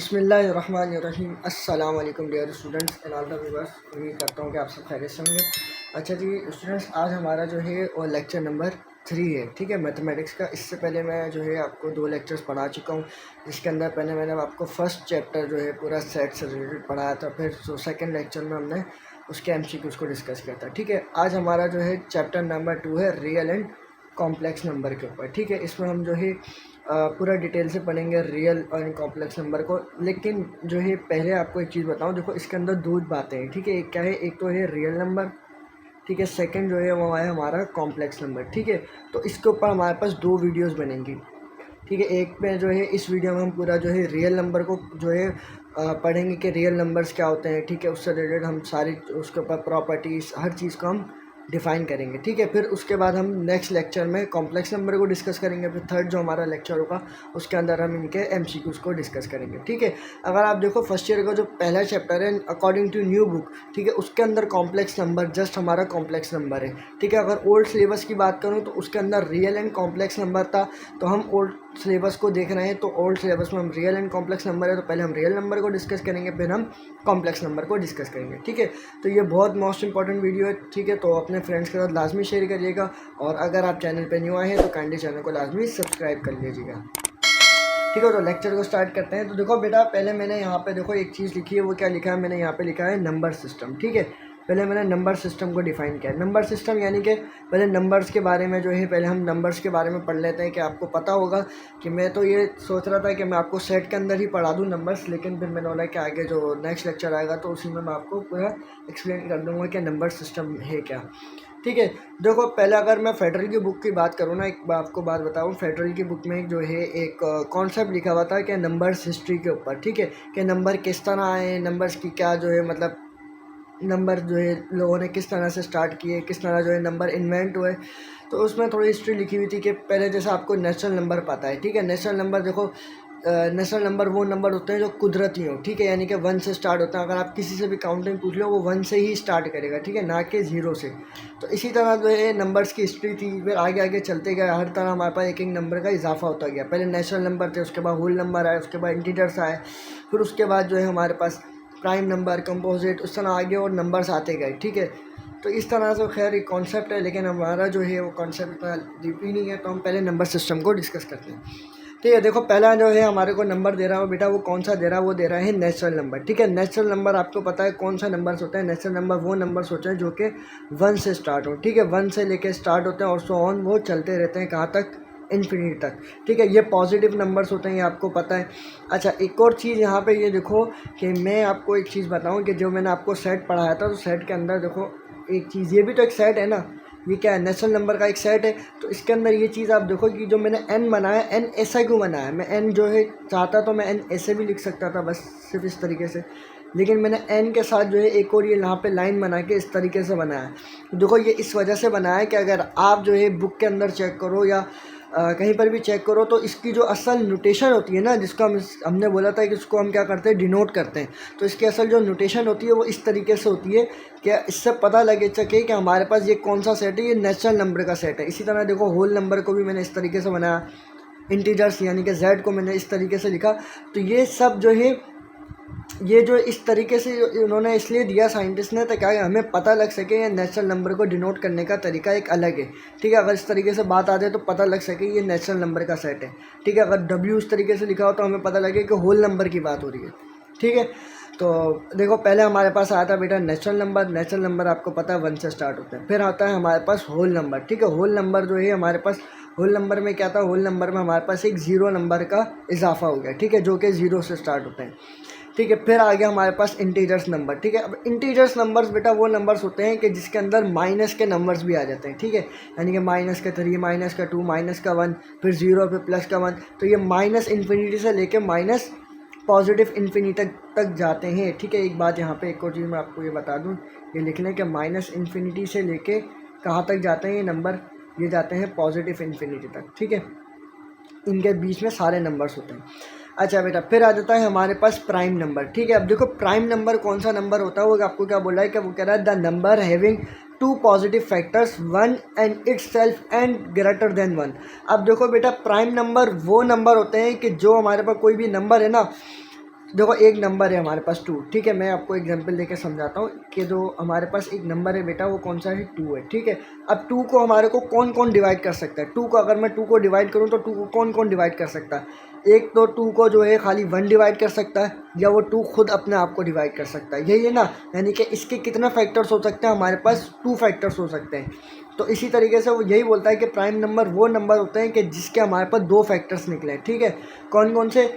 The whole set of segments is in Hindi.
बिस्मिल्लाहिर्रहमानिर्रहीम। अस्सलाम वालेकुम dear students and all the viewers. उम्मीद करता हूँ कि आप सब खैरियत से होंगे। अच्छा जी स्टूडेंट्स, आज हमारा जो है वो लेक्चर नंबर 3 है, ठीक है, मैथमेटिक्स का। इससे पहले मैं जो है आपको 2 लेक्चर्स पढ़ा चुका हूँ, जिसके अंदर पहले मैंने आपको फर्स्ट चैप्टर जो है पूरा सेट से रिलेटेड पढ़ाया था। फिर सेकेंड लेक्चर में हमने उसके MCQs को डिस्कस किया था, ठीक है। आज हमारा जो है चैप्टर नंबर 2 है रियल एंड कॉम्प्लेक्स नंबर के ऊपर, ठीक है। इसमें हम जो है पूरा डिटेल से पढ़ेंगे रियल और कॉम्प्लेक्स नंबर को। लेकिन जो है पहले आपको एक चीज़ बताऊं, देखो इसके अंदर 2 बातें हैं, ठीक है। एक क्या है, एक तो है रियल नंबर, ठीक है। सेकंड जो है वो है हमारा कॉम्प्लेक्स नंबर, ठीक है। तो इसके ऊपर हमारे पास 2 वीडियोस बनेंगी, ठीक है। एक में जो है इस वीडियो में हम पूरा जो है रियल नंबर को जो है पढ़ेंगे कि रियल नंबर्स क्या होते हैं, ठीक है। उससे रिलेटेड हम सारी उसके ऊपर प्रॉपर्टीज़ हर चीज़ को हम डिफ़ाइन करेंगे, ठीक है। फिर उसके बाद हम नेक्स्ट लेक्चर में कॉम्प्लेक्स नंबर को डिस्कस करेंगे। फिर थर्ड जो हमारा लेक्चर होगा उसके अंदर हम इनके MCQs को डिस्कस करेंगे, ठीक है। अगर आप देखो फर्स्ट ईयर का जो पहला चैप्टर है अकॉर्डिंग टू न्यू बुक, ठीक है, उसके अंदर कॉम्प्लेक्स नंबर जस्ट हमारा कॉम्प्लेक्स नंबर है, ठीक है। अगर ओल्ड सिलेबस की बात करूँ तो उसके अंदर रियल एंड कॉम्प्लेक्स नंबर था। तो हम ओल्ड सिलेबस को देख रहे हैं, तो ओल्ड सिलेबस में हम रियल एंड कॉम्प्लेक्स नंबर है, तो पहले हम रियल नंबर को डिस्कस करेंगे, फिर हम कॉम्प्लेक्स नंबर को डिस्कस करेंगे, ठीक है। तो ये बहुत मोस्ट इंपॉर्टेंट वीडियो है, ठीक है। तो अपने फ्रेंड्स के साथ लाजमी शेयर करिएगा, और अगर आप चैनल पे न्यू आए हैं तो काइंडली चैनल को लाजमी सब्सक्राइब कर लीजिएगा, ठीक है। तो लेक्चर को स्टार्ट करते हैं। तो देखो बेटा, पहले मैंने यहाँ पे देखो एक चीज़ लिखी है, वो क्या लिखा है, मैंने यहाँ पे लिखा है नंबर सिस्टम, ठीक है। पहले मैंने नंबर सिस्टम को डिफाइन किया है। नंबर सिस्टम यानी कि पहले नंबर्स के बारे में जो है पहले हम नंबर्स के बारे में पढ़ लेते हैं। कि आपको पता होगा कि मैं तो ये सोच रहा था कि मैं आपको सेट के अंदर ही पढ़ा दूँ नंबर्स, लेकिन फिर मैंने बोला कि आगे जो नेक्स्ट लेक्चर आएगा तो उसी में मैं आपको पूरा एक्सप्लेन कर दूँगा कि नंबर सिस्टम है क्या, ठीक है। देखो पहले अगर मैं फेडरल की बुक की बात करूँ ना, एक आपको बात बताऊँ, फेडरल की बुक में जो है एक कॉन्सेप्ट लिखा हुआ था कि नंबर्स हिस्ट्री के ऊपर, ठीक है, कि नंबर किस तरह आए, नंबर्स की क्या जो है मतलब नंबर जो है लोगों ने किस तरह से स्टार्ट किए, किस तरह जो है नंबर इन्वेंट हुए। तो उसमें थोड़ी हिस्ट्री लिखी हुई थी कि पहले जैसे आपको नेशनल नंबर पता है, ठीक है। नेशनल नंबर देखो, नेशनल नंबर वो नंबर होते हैं जो कुदरती हो, ठीक है, यानी कि 1 से स्टार्ट होता है। अगर आप किसी से भी काउंटिंग पूछ लो वो 1 से ही स्टार्ट करेगा, ठीक है, ना कि 0 से। तो इसी तरह जो है नंबर्स की हिस्ट्री थी। फिर आगे आगे चलते गए, हर तरह हमारे पास एक एक नंबर का इजाफा होता गया। पहले नेशनल नंबर थे, उसके बाद होल नंबर आए, उसके बाद इंटीजर्स आए, फिर उसके बाद जो है हमारे पास प्राइम नंबर, कंपोजिट, उस तरह आगे और नंबर्स आते गए, ठीक है। तो इस तरह से खैर एक कॉन्सेप्ट है, लेकिन हमारा जो है वो कॉन्सेप्ट इतना डीप ही नहीं है। तो हम पहले नंबर सिस्टम को डिस्कस करते हैं, ठीक है। देखो पहला जो है हमारे को नंबर दे रहा है बेटा, वो कौन सा दे रहा है, वो दे रहा है नेचुरल नंबर, ठीक है। नेचुरल नंबर आपको पता है कौन सा नंबर्स होते हैं। नेचुरल नंबर वो नंबर्स होते हैं जो कि 1 से स्टार्ट हो, ठीक है, 1 से लेके स्टार्ट होते हैं और सो ऑन, वो चलते रहते हैं कहाँ तक, इन्फिनिटी तक, ठीक है। ये पॉजिटिव नंबर्स होते हैं, ये आपको पता है। अच्छा एक और चीज़ यहाँ पे ये देखो कि मैं आपको एक चीज़ बताऊँ कि जो मैंने आपको सेट पढ़ाया था, तो सेट के अंदर देखो एक चीज़, ये भी तो एक सेट है ना, ये क्या है, नेचुरल नंबर का एक सेट है। तो इसके अंदर ये चीज़ आप देखो कि जो मैंने n बनाया, n ऐसा क्यों बनाया, मैं n जो है चाहता तो मैं n ऐसे भी लिख सकता था, बस सिर्फ इस तरीके से, लेकिन मैंने n के साथ जो है एक और ये यहाँ पे लाइन बना के इस तरीके से बनाया। देखो ये इस वजह से बनाया है कि अगर आप जो है बुक के अंदर चेक करो या कहीं पर भी चेक करो, तो इसकी जो असल नोटेशन होती है ना, जिसको हमने बोला था कि इसको हम क्या करते हैं, डिनोट करते हैं। तो इसकी असल जो नोटेशन होती है वो इस तरीके से होती है कि इससे पता लगे सके कि हमारे पास ये कौन सा सेट है, ये नेचुरल नंबर का सेट है। इसी तरह देखो होल नंबर को भी मैंने इस तरीके से बनाया, इंटीजर्स यानी कि z को मैंने इस तरीके से लिखा। तो ये सब जो है ये जो इस तरीके से उन्होंने इसलिए दिया साइंटिस्ट ने, ताकि हमें पता लग सके ये नेचुरल नंबर को डिनोट करने का तरीका एक अलग है, ठीक है। अगर इस तरीके से बात आ जाए तो पता लग सके ये नेचुरल नंबर का सेट है, ठीक है। अगर W इस तरीके से लिखा हो तो हमें पता लगे कि होल नंबर की बात हो रही है, ठीक है। तो देखो पहले हमारे पास आया था बेटा नेचुरल नंबर। नेचुरल नंबर आपको पता है 1 से स्टार्ट होता है। फिर आता है हमारे पास होल नंबर, ठीक है। होल नंबर जो है हमारे पास, होल नंबर में क्या था, होल नंबर में हमारे पास एक 0 नंबर का इजाफा हो गया, ठीक है, जो कि 0 से स्टार्ट होते हैं, ठीक है। फिर आ गया हमारे पास इंटीजर्स नंबर, ठीक है। अब इंटीजर्स नंबर्स बेटा वो नंबर्स होते हैं कि जिसके अंदर माइनस के नंबर्स भी आ जाते हैं, ठीक है, यानी कि माइनस का 3, माइनस का 2, माइनस का 1, फिर 0, फिर प्लस का 1। तो ये माइनस इन्फिनिटी से लेके माइनस पॉजिटिव इन्फिनिटी तक जाते हैं, ठीक है। एक बात यहाँ पे एक और चीज़ मैं आपको ये बता दूँ, ये लिख लें कि माइनस इन्फिनिटी से लेके कहाँ तक जाते हैं ये नंबर, ये जाते हैं पॉजिटिव इन्फिनिटी तक, ठीक है। इनके बीच में सारे नंबर्स होते हैं। अच्छा बेटा फिर आ जाता है हमारे पास प्राइम नंबर, ठीक है। अब देखो प्राइम नंबर कौन सा नंबर होता है, वो आपको क्या बोला है कि वो कह रहा है the number having 2 positive factors 1 and itself and greater than 1। अब देखो बेटा प्राइम नंबर वो नंबर होते हैं कि जो हमारे पास कोई भी नंबर है ना, देखो एक नंबर है हमारे पास 2, ठीक है। मैं आपको एग्जांपल देके समझाता हूँ कि जो हमारे पास एक नंबर है बेटा वो कौन सा है, 2 है, ठीक है। अब 2 को हमारे को कौन कौन डिवाइड कर सकता है, 2 को अगर मैं 2 को डिवाइड करूँ तो 2 को कौन कौन डिवाइड कर सकता है। एक तो 2 को जो है खाली 1 डिवाइड कर सकता है, या वो 2 खुद अपने आप को डिवाइड कर सकता है, यही है ना। यानी कि इसके कितने फैक्टर्स हो सकते हैं, हमारे पास 2 फैक्टर्स हो सकते हैं। तो इसी तरीके से वो यही बोलता है कि प्राइम नंबर वो नंबर होते हैं कि जिसके हमारे पास 2 फैक्टर्स निकले, ठीक है। कौन कौन से,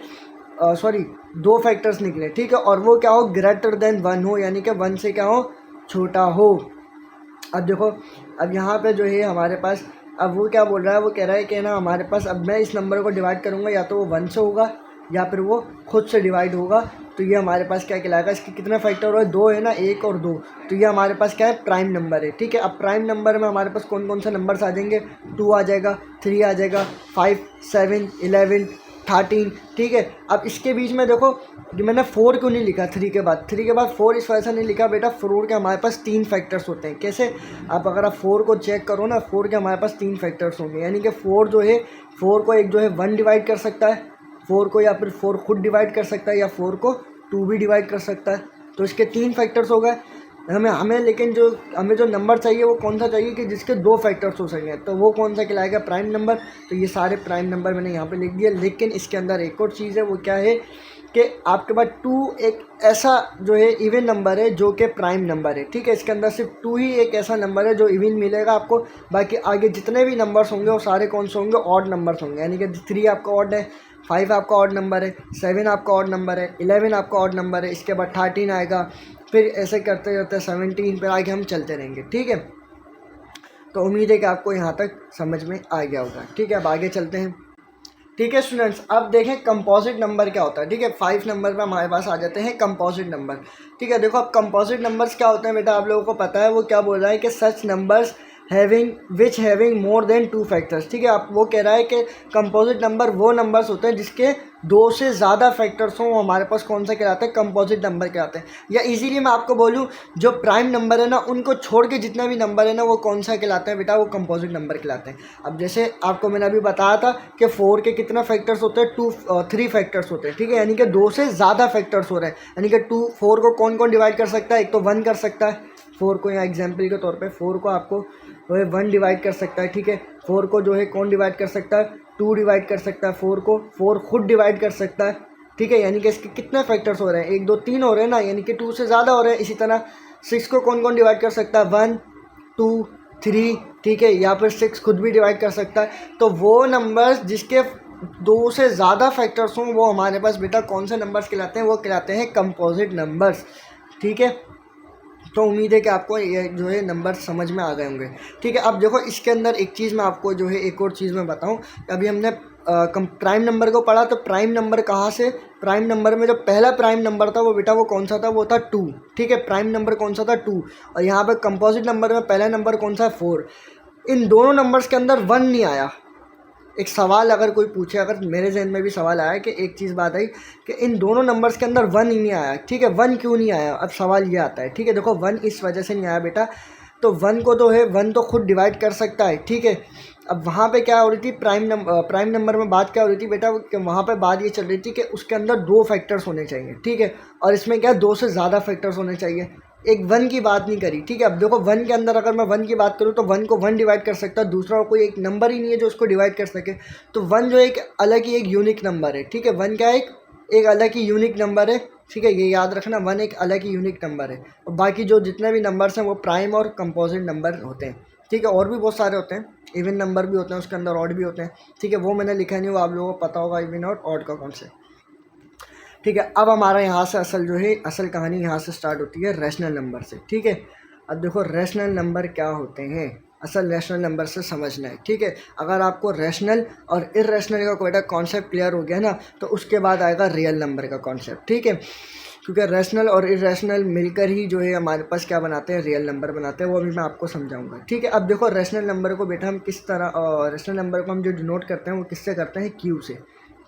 सॉरी 2 फैक्टर्स निकले, ठीक है। और वो क्या हो, ग्रेटर देन 1 हो, यानी कि 1 से क्या हो, छोटा हो। अब देखो, अब यहाँ पे जो है हमारे पास, अब वो क्या बोल रहा है, वो कह रहा है कि ना हमारे पास, अब मैं इस नंबर को डिवाइड करूँगा या तो वो 1 से होगा या फिर वो खुद से डिवाइड होगा। तो ये हमारे पास क्या कहलाएगा, इसके कितने फैक्टर हो रहे हैं, 2 है ना, 1 और 2। तो ये हमारे पास क्या है, प्राइम नंबर है, ठीक है। अब प्राइम नंबर में हमारे पास कौन कौन से नंबर्स आ जाएंगे, 2 आ जाएगा, 3 आ जाएगा, 5, 7, 11, 13, ठीक है। अब इसके बीच में देखो कि मैंने 4 क्यों नहीं लिखा, 3 के बाद 4 इस वजह से नहीं लिखा बेटा, 4 के हमारे पास 3 फैक्टर्स होते हैं। कैसे, आप अगर आप 4 को चेक करो ना, 4 के हमारे पास 3 फैक्टर्स होंगे, यानी कि 4 जो है, 4 को एक जो है 1 डिवाइड कर सकता है 4 को, या फिर 4 खुद डिवाइड कर सकता है, या 4 को 2 भी डिवाइड कर सकता है। तो इसके 3 फैक्टर्स हो गए। हमें लेकिन जो हमें जो नंबर चाहिए वो कौन सा चाहिए कि जिसके 2 फैक्टर्स हो सकें, तो वो कौन सा कहलाएगा, प्राइम नंबर। तो ये सारे प्राइम नंबर मैंने यहाँ पे लिख दिया। लेकिन इसके अंदर एक और चीज़ है, वो क्या है कि आपके पास 2 एक ऐसा जो है इवन नंबर है जो कि प्राइम नंबर है, ठीक है। इसके अंदर सिर्फ 2 ही एक ऐसा नंबर है जो इवन मिलेगा आपको। बाकी आगे जितने भी नंबर्स होंगे वो सारे कौन से होंगे, ऑड नंबर्स होंगे। यानी कि 3 आपका ऑड है, 5 आपका ऑड नंबर है, 7 आपका ऑड नंबर है, 11 आपका ऑड नंबर है, इसके बाद 13 आएगा, फिर ऐसे करते करते 17 पर आगे हम चलते रहेंगे, ठीक है। तो उम्मीद है कि आपको यहाँ तक समझ में आ गया होगा, ठीक है। अब आगे चलते हैं, ठीक है स्टूडेंट्स। अब देखें कंपोजिट नंबर क्या होता है, ठीक है। 5 नंबर पे हमारे पास आ जाते हैं कंपोजिट नंबर, ठीक है। देखो अब कंपोजिट नंबर्स क्या होते हैं बेटा, आप लोगों को पता है। वो क्या बोल रहा है कि such numbers having more than 2 factors, ठीक है। आप वो कह रहा है कि कंपोजिट नंबर वो नंबर्स होते हैं जिसके 2 से ज़्यादा फैक्टर्स हों, हमारे पास कौन सा कहलाते हैं, कंपोजिट नंबर कहलाते हैं। या इजीली मैं आपको बोलूँ, जो प्राइम नंबर है ना, उनको छोड़ के जितना भी नंबर है ना, वो कौन सा कहलाते हैं बेटा, वो कंपोजिट नंबर कहलाते हैं। अब जैसे आपको मैंने अभी बताया था कि 4 के कितना फैक्टर्स होते हैं, 3 फैक्टर्स होते हैं, ठीक है। यानी कि 2 से ज़्यादा फैक्टर्स हो रहे हैं, यानी कि 4 को कौन कौन डिवाइड कर सकता है, एक तो 1 कर सकता है 4 को, या एग्जाम्पल के तौर पे 4 को आपको जो है 1 डिवाइड कर सकता है, ठीक है। 4 को जो है कौन डिवाइड कर सकता है, 2 डिवाइड कर सकता है 4 को, 4 खुद डिवाइड कर सकता है, ठीक है। यानी कि इसके कितने फैक्टर्स हो रहे हैं, 1 2 3 हो रहे हैं ना, यानी कि 2 से ज़्यादा हो रहे हैं। इसी तरह 6 को कौन कौन डिवाइड कर सकता है, 1 2 3, ठीक है। या फिर 6 खुद भी डिवाइड कर सकता है। तो वो नंबर्स जिसके 2 से ज़्यादा फैक्टर्स हों, वो हमारे पास बेटा कौन से नंबर्स कहलाते हैं, वो कहलाते हैं कंपोजिट नंबर्स, ठीक है। तो उम्मीद है कि आपको ये जो है नंबर समझ में आ गए होंगे, ठीक है। अब देखो इसके अंदर एक चीज़ मैं आपको जो है एक और चीज़ मैं बताऊं। अभी हमने प्राइम नंबर को पढ़ा, तो प्राइम नंबर कहाँ से, प्राइम नंबर में जो पहला प्राइम नंबर था वो बेटा वो कौन सा था, वो था 2, ठीक है। प्राइम नंबर कौन सा था, 2। और यहाँ पर कंपोजिट नंबर में पहला नंबर कौन सा है, 4। इन दोनों नंबर्स के अंदर 1 नहीं आया। एक सवाल अगर कोई पूछे, अगर मेरे जहन में भी सवाल आया कि एक चीज़ बात आई कि इन दोनों नंबर्स के अंदर 1 ही नहीं आया, ठीक है। 1 क्यों नहीं आया, अब सवाल ये आता है, ठीक है। देखो 1 इस वजह से नहीं आया बेटा, तो 1 को तो है 1 तो खुद डिवाइड कर सकता है, ठीक है। अब वहाँ पे क्या हो रही थी, प्राइम नंबर में बात क्या हो रही थी बेटा, कि वहाँ पे बात ये चल रही थी कि उसके अंदर 2 फैक्टर्स होने चाहिए, ठीक है। और इसमें क्या 2 से ज़्यादा फैक्टर्स होने चाहिए, एक 1 की बात नहीं करी, ठीक है। अब देखो 1 के अंदर अगर मैं 1 की बात करूँ तो 1 को 1 डिवाइड कर सकता है, दूसरा कोई एक नंबर ही नहीं है जो उसको डिवाइड कर सके। तो 1 जो एक अलग ही एक यूनिक नंबर है, ठीक है। 1 क्या एक अलग ही यूनिक नंबर है, ठीक है। ये याद रखना, 1 एक अलग ही यूनिक नंबर है। और बाकी जो जितने भी नंबर्स हैं वो प्राइम और कंपोजिट नंबर होते हैं, ठीक है। और भी बहुत सारे होते हैं, इवन नंबर भी होते हैं, उसके अंदर ऑड भी होते हैं, ठीक है। वो मैंने लिखा नहीं, वो आप लोगों को पता होगा इवन और ऑड का कौन से, ठीक है। अब हमारा यहाँ से असल कहानी यहाँ से स्टार्ट होती है रैशनल नंबर से, ठीक है। अब देखो रैशनल नंबर क्या होते हैं, असल रैशनल नंबर से समझना है, ठीक है। अगर आपको रैशनल और इर्रेशनल का कोई कॉन्सेप्ट क्लियर हो गया ना, तो उसके बाद आएगा रियल नंबर का कॉन्सेप्ट, ठीक है। क्योंकि रैशनल और इर्रेशनल मिलकर ही जो है हमारे पास क्या बनाते हैं, रियल नंबर बनाते हैं। वो अभी मैं आपको समझाऊंगा, ठीक है। अब देखो रैशनल नंबर को बेटा हम किस तरह, रैशनल नंबर को हम जो डिनोट करते हैं वो किससे करते हैं, क्यू से,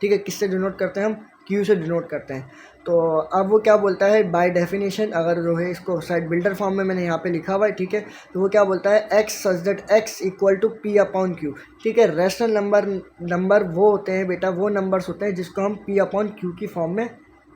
ठीक है। किससे डिनोट करते हैं हम, क्यू से डिनोट करते हैं। तो अब वो क्या बोलता है, बाय डेफिनेशन, अगर जो है इसको साइड बिल्डर फॉर्म में मैंने यहाँ पे लिखा हुआ है, ठीक है। तो वो क्या बोलता है, x such that x equal to p upon q, ठीक है। रैशनल नंबर वो होते हैं बेटा, वो नंबर्स होते हैं जिसको हम पी अपॉन क्यू की फॉर्म में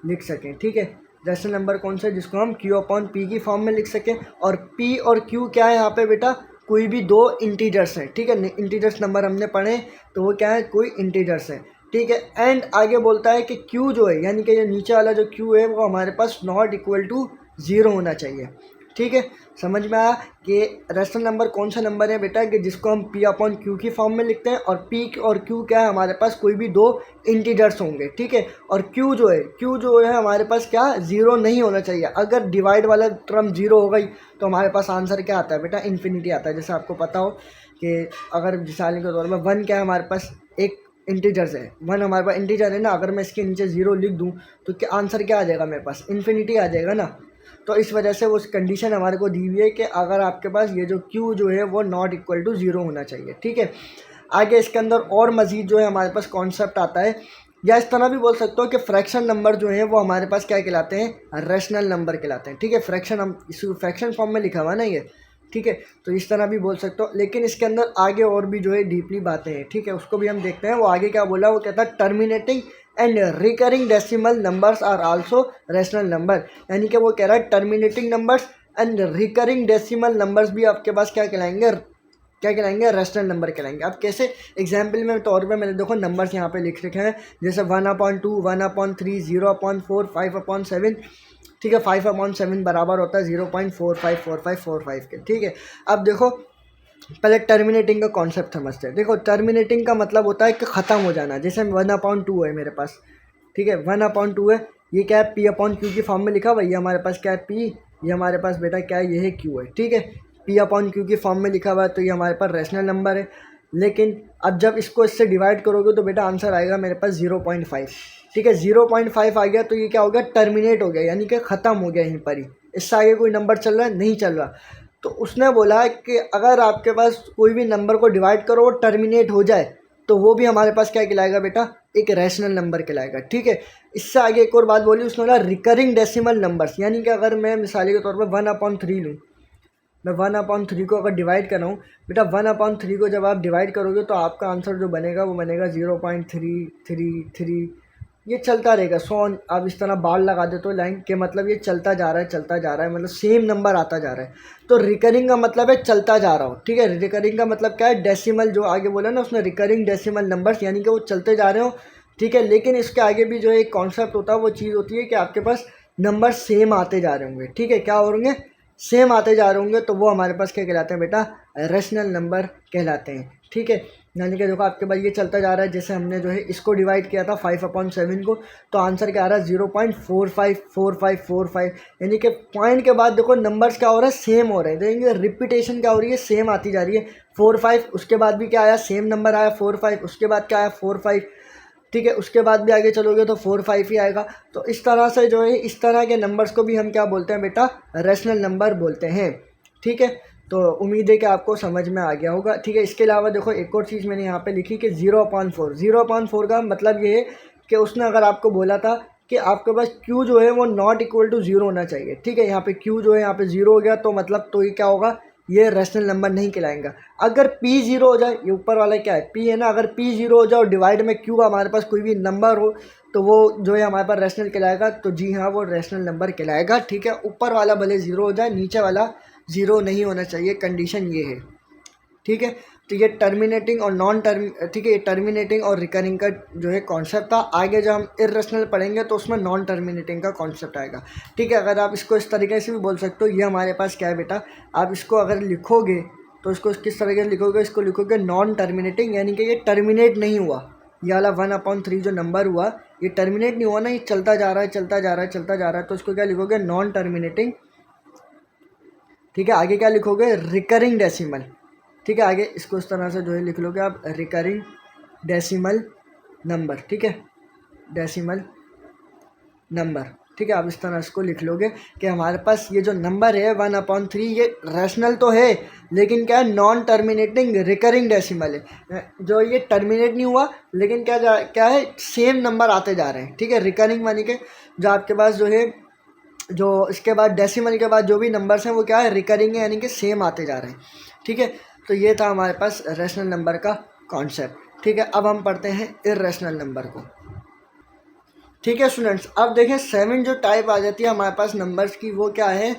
लिख सकें। ठीक है, रैशनल नंबर कौन सा है जिसको हम Q अपॉन P की फॉर्म में लिख सकें। और P और Q क्या है यहाँ पे बेटा, कोई भी दो इंटीजर्स हैं। ठीक है, इंटीजर्स नंबर हमने पढ़े तो वो क्या है, कोई इंटीजर्स है। ठीक है, एंड आगे बोलता है कि Q जो है यानी कि ये नीचे वाला जो Q है वो हमारे पास नॉट इक्वल टू 0 होना चाहिए। ठीक है, समझ में आया कि रैशनल नंबर कौन सा नंबर है बेटा कि जिसको हम P अपॉन Q की फॉर्म में लिखते हैं, और P और Q क्या है, हमारे पास कोई भी दो इंटीजर्स होंगे। ठीक है, और Q जो है हमारे पास क्या, 0 नहीं होना चाहिए। अगर डिवाइड वाला टर्म 0 हो गई तो हमारे पास आंसर क्या आता है बेटा, इन्फिनिटी आता है। जैसे आपको पता हो कि अगर मिसाल के तौर पर 1 क्या है हमारे पास, एक इंटीजर्स है, 1 हमारे पास इंटीजर है ना, अगर मैं इसके नीचे 0 लिख दूँ तो क्या आंसर क्या आ जाएगा मेरे पास, इन्फिनिटी आ जाएगा ना। तो इस वजह से वो कंडीशन हमारे को दी हुई है कि अगर आपके पास ये जो Q जो है वो नॉट इक्वल टू 0 होना चाहिए। ठीक है, आगे इसके अंदर और मज़ीद जो है हमारे पास कॉन्सेप्ट आता है, या इस तरह भी बोल सकते हो कि फ्रैक्शन नंबर जो है वो हमारे पास क्या कहलाते हैं, रैशनल नंबर कहलाते हैं। ठीक है, फ्रैक्शन हम इस फ्रैक्शन फॉर्म में लिखा हुआ ना ये। ठीक है, तो इस तरह भी बोल सकते हो, लेकिन इसके अंदर आगे और भी जो है डीपली बातें हैं। ठीक है, उसको भी हम देखते हैं। वो आगे क्या बोला, वो कहता है terminating and recurring decimal numbers are also rational number. यानी कि वो कह रहा है terminating numbers and recurring decimal numbers भी आपके पास क्या कहलाएंगे, रैशनल नंबर कहलाएंगे। अब कैसे, एग्जाम्पल में तौर पे मैंने देखो नंबर्स यहाँ पे लिख रखे हैं, जैसे 1/2, 1/3, 0/4, 5/7। ठीक है, 5/7 बराबर होता है 0.454545 के। ठीक है, अब देखो पहले टर्मिनेटिंग का कॉन्सेप्ट समझते हैं। देखो टर्मिनेटिंग का मतलब होता है कि ख़त्म हो जाना। जैसे 1/2 है मेरे पास, ठीक है, 1/2 है, ये क्या है, P अपॉन Q की फॉर्म में लिखा हुआ है। ये हमारे पास क्या है, P, ये हमारे पास बेटा क्या है, ये है Q है। ठीक है, P अपॉन Q की फॉर्म में लिखा हुआ है, तो ये हमारे पास रैशनल नंबर है। लेकिन अब जब इसको इससे डिवाइड करोगे तो बेटा आंसर आएगा मेरे पास 0.5। ठीक है, 0.5 आ गया तो ये क्या हो गया, टर्मिनेट हो गया, यानी कि ख़त्म हो गया यहीं पर ही। इससे आगे कोई नंबर चल रहा है, नहीं चल रहा। तो उसने बोला कि अगर आपके पास कोई भी नंबर को डिवाइड करो और टर्मिनेट हो जाए तो वो भी हमारे पास क्या कहलाएगा बेटा, एक रैशनल नंबर कहलाएगा। ठीक है, इससे आगे एक और बात बोली उसने, बोला रिकरिंग डेसिमल नंबर्स, यानी कि अगर मैं मिसाल के तौर पर 1/3 लूँ, मैं 1/3 को अगर डिवाइड कर रहा हूँ बेटा, 1/3 को जब आप डिवाइड करोगे तो आपका आंसर जो बनेगा वो बनेगा 0.333। ये चलता रहेगा, 100 आप इस तरह बार लगा दे तो लाइन के मतलब ये चलता जा रहा है, चलता जा रहा है, मतलब सेम नंबर आता जा रहा है। तो रिकरिंग का मतलब है चलता जा रहा हो। ठीक है, रिकरिंग का मतलब क्या है, डेसिमल जो आगे बोला ना उसने, रिकरिंग डेसिमल नंबर्स, यानी कि वो चलते जा रहे हो। ठीक है, लेकिन इसके आगे भी जो एक कॉन्सेप्ट होता है वो चीज़ होती है कि आपके पास नंबर सेम आते जा रहे होंगे। ठीक है, क्या हो होंगे, सेम आते जा रहे होंगे, तो वो हमारे पास क्या कहलाते हैं बेटा, रैशनल नंबर कहलाते हैं। ठीक है, यानी कि देखो आपके पास ये चलता जा रहा है, जैसे हमने जो है इसको डिवाइड किया था 5/7 को, तो आंसर क्या आ रहा है 0.454545। यानी कि पॉइंट के बाद देखो नंबर्स क्या हो रहा है, सेम हो रहे हैं। देखेंगे रिपीटेशन क्या हो रही है, सेम आती जा रही है। 4-5 उसके बाद भी क्या आया, सेम नंबर आया 4-5, उसके बाद क्या आया 4-5। ठीक है, उसके बाद भी आगे चलोगे तो 4-5 ही आएगा। तो इस तरह से जो है इस तरह के नंबर्स को भी हम क्या बोलते हैं बेटा, रैशनल नंबर बोलते हैं। ठीक है, तो उम्मीद है कि आपको समझ में आ गया होगा। ठीक है, इसके अलावा देखो एक और चीज़ मैंने यहाँ पे लिखी कि 0/4 का मतलब ये है कि उसने अगर आपको बोला था कि आपके पास Q जो है वो नॉट इक्वल टू 0 होना चाहिए। ठीक है, यहाँ पे Q जो है यहाँ पे 0 हो गया तो मतलब तो ये क्या होगा, ये रैशनल नंबर नहीं कहलाएगा। अगर P 0 हो जाए, ये ऊपर वाला क्या है P है ना, अगर P 0 हो जाए और डिवाइड में Q हमारे पास कोई भी नंबर हो तो वो जो है हमारे पास रैशनल कहलाएगा। तो जी हाँ, वो रैशनल नंबर कहलाएगा। ठीक है, ऊपर वाला भले 0 हो जाए, नीचे वाला 0 नहीं होना चाहिए, कंडीशन ये है। ठीक है, तो ये टर्मिनेटिंग और नॉन टर्म, ठीक है, ये टर्मिनेटिंग और रिकरिंग का जो है कॉन्सेप्ट था। आगे जब हम इर्रेशनल पढ़ेंगे तो उसमें नॉन टर्मिनेटिंग का कॉन्सेप्ट आएगा। ठीक है, अगर आप इसको इस तरीके से भी बोल सकते हो, ये हमारे पास क्या है बेटा, आप इसको अगर लिखोगे तो इसको किस तरीके से लिखोगे, इसको लिखोगे नॉन टर्मिनेटिंग, यानी कि ये टर्मिनेट नहीं हुआ। ये वाला 1/3 जो नंबर हुआ ये टर्मिनेट नहीं हुआ ना, ये चलता जा रहा है, चलता जा रहा है, चलता जा रहा है, तो इसको क्या लिखोगे, नॉन टर्मिनेटिंग। ठीक है, आगे क्या लिखोगे, रिकरिंग डेसिमल। ठीक है, आगे इसको इस तरह से जो है लिख लोगे आप, रिकरिंग डेसिमल नंबर। ठीक है, डेसिमल नंबर। ठीक है, आप इस तरह इसको लिख लोगे कि हमारे पास ये जो नंबर है 1/3 ये रैशनल तो है लेकिन क्या है, नॉन टर्मिनेटिंग रिकरिंग डेसिमल है। जो ये टर्मिनेट नहीं हुआ लेकिन क्या है, सेम नंबर आते जा रहे हैं। ठीक है, रिकरिंग मानी के जो आपके पास जो है, जो इसके बाद डेसिमल के बाद जो भी नंबर्स हैं वो क्या है, रिकरिंग है, यानी कि सेम आते जा रहे हैं। ठीक है, तो ये था हमारे पास रैशनल नंबर का कॉन्सेप्ट। ठीक है, अब हम पढ़ते हैं इर्रेशनल नंबर को। ठीक है स्टूडेंट्स, अब देखें 7 जो टाइप आ जाती है हमारे पास नंबर्स की, वो क्या है,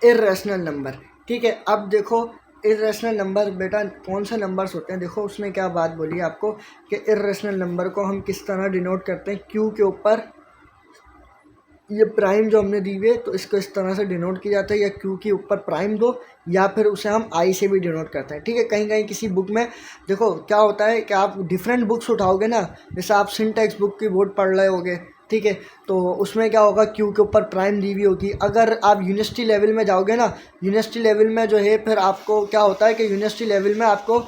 इर्रेशनल नंबर। ठीक है, अब देखो इर्रेशनल नंबर बेटा कौन से नंबर्स होते हैं, देखो उसमें क्या बात बोली है आपको कि इर्रेशनल नंबर को हम किस तरह डिनोट करते हैं, क्यू के ऊपर ये प्राइम जो हमने दी हुई है तो इसको इस तरह से डिनोट किया जाता है, या क्यू के ऊपर प्राइम दो, या फिर उसे हम आई से भी डिनोट करते हैं। ठीक है, कहीं कहीं किसी बुक में देखो क्या होता है कि आप डिफरेंट बुक्स उठाओगे ना, जैसे आप सिंटैक्स बुक की बोर्ड पढ़ रहे होगे, ठीक है, तो उसमें क्या होगा, क्यू के ऊपर प्राइम दी हुई होगी। अगर आप यूनिवर्सिटी लेवल में जाओगे ना, यूनिवर्सिटी लेवल में जो है फिर आपको क्या होता है कि यूनिवर्सिटी लेवल में आपको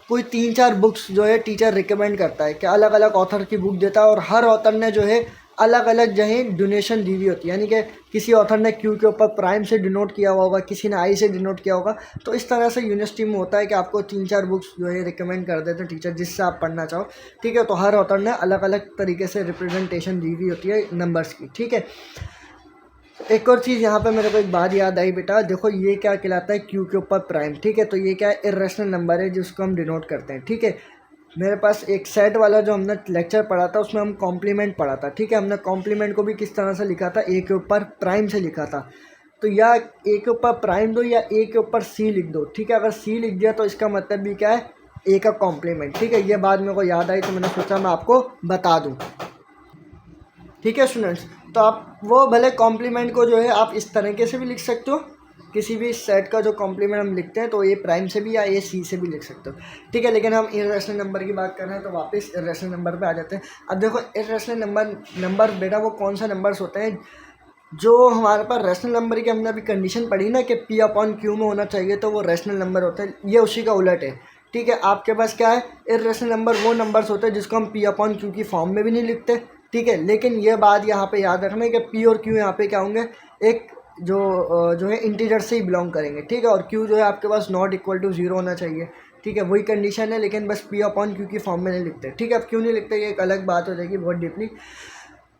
कोई 3-4 बुक्स जो है टीचर रिकमेंड करता है कि अलग अलग ऑथर की बुक देता है, और हर ऑथर ने जो है अलग अलग जो है डोनेशन दी हुई होती है, यानी कि किसी ऑथर ने क्यू के ऊपर प्राइम से डिनोट किया हुआ होगा, किसी ने आई से डिनोट किया होगा। तो इस तरह से यूनिवर्सिटी में होता है कि आपको 3-4 बुक्स जो है रिकमेंड कर देते हैं टीचर जिससे आप पढ़ना चाहो। ठीक है, तो हर ऑथर ने अलग अलग तरीके से रिप्रेजेंटेशन दी हुई होती है नंबर्स की। ठीक है, एक और चीज़ यहाँ पे मेरे को एक बात याद आई बेटा, देखो ये क्या कहलाता है, क्यू के ऊपर प्राइम। ठीक है, तो ये क्या है, इर्रेशनल नंबर है जिसको हम डिनोट करते हैं। ठीक है, मेरे पास एक सेट वाला जो हमने लेक्चर पढ़ा था उसमें हम कॉम्प्लीमेंट पढ़ा था। ठीक है, हमने कॉम्प्लीमेंट को भी किस तरह से लिखा था, ए के ऊपर प्राइम से लिखा था। तो या ए के ऊपर प्राइम दो या ए के ऊपर सी लिख दो। ठीक है, अगर सी लिख दिया तो इसका मतलब भी क्या है, ए का कॉम्प्लीमेंट। ठीक है, ये बात मेरे को याद आई तो मैंने सोचा मैं आपको बता दूँ। ठीक है स्टूडेंट्स, तो आप वो भले कॉम्प्लीमेंट को जो है आप इस तरीके से भी लिख सकते हो, किसी भी सेट का जो कॉम्प्लीमेंट हम लिखते हैं तो ए प्राइम से भी या ए सी से भी लिख सकते हो। ठीक है, लेकिन हम इर्रेशनल नंबर की बात कर रहे हैं तो वापस इर्रेशनल नंबर पे आ जाते हैं। अब देखो इर्रेशनल नंबर बेटा वो कौन सा नंबर्स होते हैं, जो हमारे पास रैशनल नंबर की हमने अभी कंडीशन पढ़ी ना कि पी अपॉन क्यू में होना चाहिए, तो वो रैशनल नंबर होता है, ये उसी का उलट है। ठीक है, आपके पास क्या है, इर्रेशनल नंबर वो नंबर्स होते हैं जिसको हम पी अपॉन क्यू की फॉर्म में भी नहीं लिखते। ठीक है, लेकिन ये बात यहाँ पे याद रखना है कि पी और क्यू यहाँ पे क्या होंगे, एक जो है इंटीजर से ही बिलोंग करेंगे। ठीक है, और क्यू जो है आपके पास नॉट इक्वल टू 0 होना चाहिए। ठीक है, वही कंडीशन है, लेकिन बस पी अपॉन क्यू की फॉर्म में नहीं लिखते। ठीक है, अब क्यों नहीं लिखते ये एक अलग बात हो जाएगी बहुत डीपली।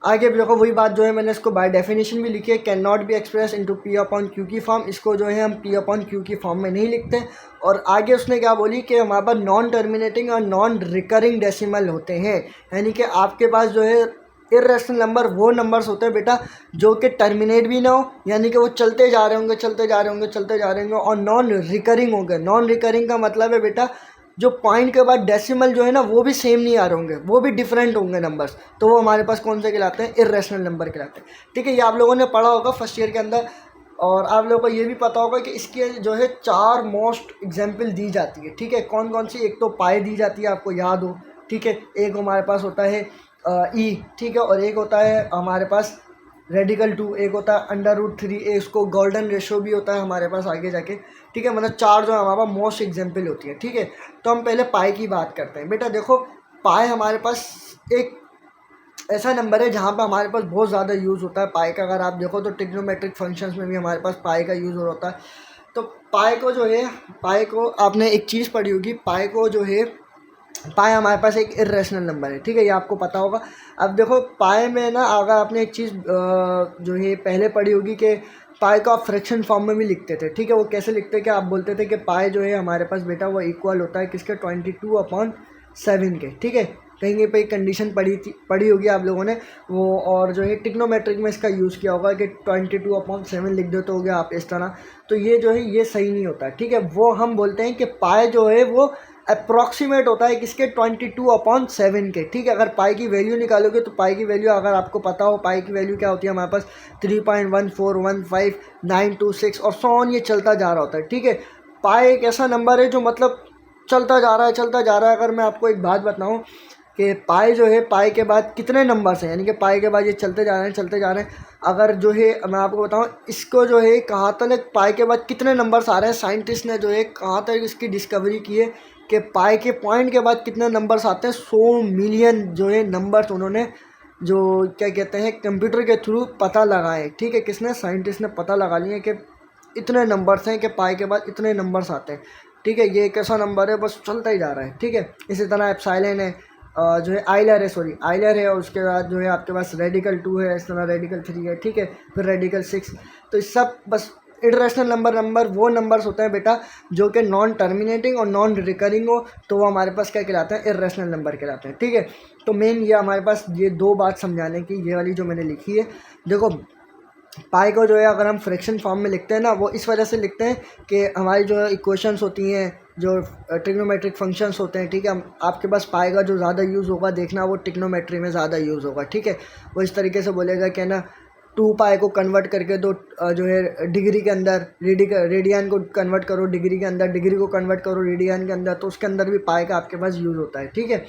आगे देखो वही बात जो है मैंने इसको बाय डेफिनेशन भी लिखी है, can not be express into P upon Q की फॉर्म। इसको जो है हम पी अपॉन क्यू की फॉर्म में नहीं लिखते। और आगे उसने क्या बोली कि हमारे पास नॉन टर्मिनेटिंग और नॉन रिकरिंग डेसिमल होते हैं, यानी कि आपके पास जो है इर्रेशनल नंबर वो नंबर्स होते हैं बेटा जो कि टर्मिनेट भी ना हो, यानी कि वो चलते जा रहे होंगे चलते जा रहे होंगे चलते जा रहे होंगे, और नॉन रिकरिंग होंगे। नॉन रिकरिंग का मतलब है बेटा जो पॉइंट के बाद डेसिमल जो है ना वो भी सेम नहीं आ रहे होंगे, वो भी डिफरेंट होंगे नंबर्स, तो वो हमारे पास कौन से कहलाते हैं, इर्रेशनल नंबर कहलाते हैं। ठीक है, ये आप लोगों ने पढ़ा होगा फर्स्ट ईयर के अंदर, और आप लोगों को ये भी पता होगा कि इसकी जो है 4 मोस्ट एग्जाम्पल दी जाती है। ठीक है, कौन कौन सी, एक तो पाई दी जाती है, आपको याद हो। ठीक है, एक हमारे पास होता है ई, ठीक है, और एक होता है हमारे पास रेडिकल 2, एक होता है अंडर रूट 3, इसको गोल्डन रेशो भी होता है हमारे पास आगे जाके। ठीक है, मतलब 4 जो हमारे पास मोस्ट एग्जाम्पल होती है। ठीक है, तो हम पहले पाई की बात करते हैं। बेटा देखो पाई हमारे पास एक ऐसा नंबर है जहाँ पे हमारे पास बहुत ज़्यादा यूज़ होता है पाई का। अगर आप देखो तो ट्रिग्नोमेट्रिक फंक्शंस में भी हमारे पास पाई का यूज़ होता है। तो पाई को जो है, पाई को आपने एक चीज़ पढ़ी होगी, पाई को जो है, पाई हमारे पास एक इर्रेशनल नंबर है। ठीक है, ये आपको पता होगा। अब देखो पाई में ना अगर आपने एक चीज़ जो है पहले पढ़ी होगी कि पाई को आप फ्रैक्शन फॉर्म में भी लिखते थे। ठीक है, वो कैसे लिखते कि आप बोलते थे कि पाई जो है हमारे पास बेटा वो इक्वल होता है किसके, 22/7 के। ठीक है, कहीं पे कंडीशन पढ़ी होगी आप लोगों ने वो, और जो है टिग्नोमेट्रिक में इसका यूज़ किया होगा कि 22/7 लिख दो तो हो गया आप इस तरह। तो ये जो है ये सही नहीं होता। ठीक है, वो हम बोलते हैं कि पाई जो है वो अप्रॉक्सीमेट होता है किसके, 22/7 के। ठीक है, अगर पाई की वैल्यू निकालोगे तो पाई की वैल्यू अगर आपको पता हो पाई की वैल्यू क्या होती है हमारे पास 3.1415926 और सो ऑन, ये चलता जा रहा होता है। ठीक है, पाई एक ऐसा नंबर है जो मतलब चलता जा रहा है चलता जा रहा है। अगर मैं आपको एक बात बताऊं कि पाई जो है, पाई के बाद कितने नंबर्स हैं, यानी कि पाई के बाद ये चलते जा रहे हैं चलते जा रहे हैं। अगर जो है मैं आपको बताऊं इसको जो है कहाँ तक पाई के बाद कितने नंबर्स आ रहे हैं, साइंटिस्ट ने जो है कहाँ तक इसकी डिस्कवरी की है कि पाई के पॉइंट के बाद कितने नंबर्स आते हैं, 100 मिलियन जो है नंबर्स उन्होंने जो क्या कहते हैं कंप्यूटर के थ्रू पता लगाए। ठीक है, किसने, साइंटिस्ट ने पता लगा लिए कि इतने नंबर्स हैं कि पाई के बाद इतने नंबर्स आते हैं। ठीक है, ये एक ऐसा नंबर है बस चलता ही जा रहा है। ठीक है, इसी तरह एप्सिलॉन है, जो है आइलर है, सॉरी आइलर है, और उसके बाद जो है आपके पास रेडिकल 2 है, इस तरह रेडिकल 3 है। ठीक है, फिर रेडिकल 6, तो इस सब बस इर्रेशनल नंबर वो नंबर्स होते हैं बेटा जो कि नॉन टर्मिनेटिंग और नॉन रिकरिंग हो, तो वो हमारे पास क्या कहलाते हैं, इर्रेशनल नंबर कहलाते हैं। ठीक है, तो मेन ये हमारे पास ये दो बात समझाने की, ये वाली जो मैंने लिखी है। देखो पाई को जो है अगर हम फ्रैक्शन फॉर्म में लिखते हैं ना, वो इस वजह से लिखते हैं कि हमारी जो इक्वेशंस होती हैं, जो ट्रिग्नोमेट्रिक फंक्शंस होते हैं, ठीक है, आपके पास पाई का जो ज़्यादा यूज़ होगा देखना वो ट्रिग्नोमेट्री में ज़्यादा यूज़ होगा। ठीक है, वो इस तरीके से बोलेगा कि ना 2 पाई को कन्वर्ट करके दो जो है डिग्री के अंदर, रेडियन को कन्वर्ट करो डिग्री के अंदर, डिग्री को कन्वर्ट करो रेडियन के अंदर, तो उसके अंदर भी पाई का आपके पास यूज़ होता है। ठीक है,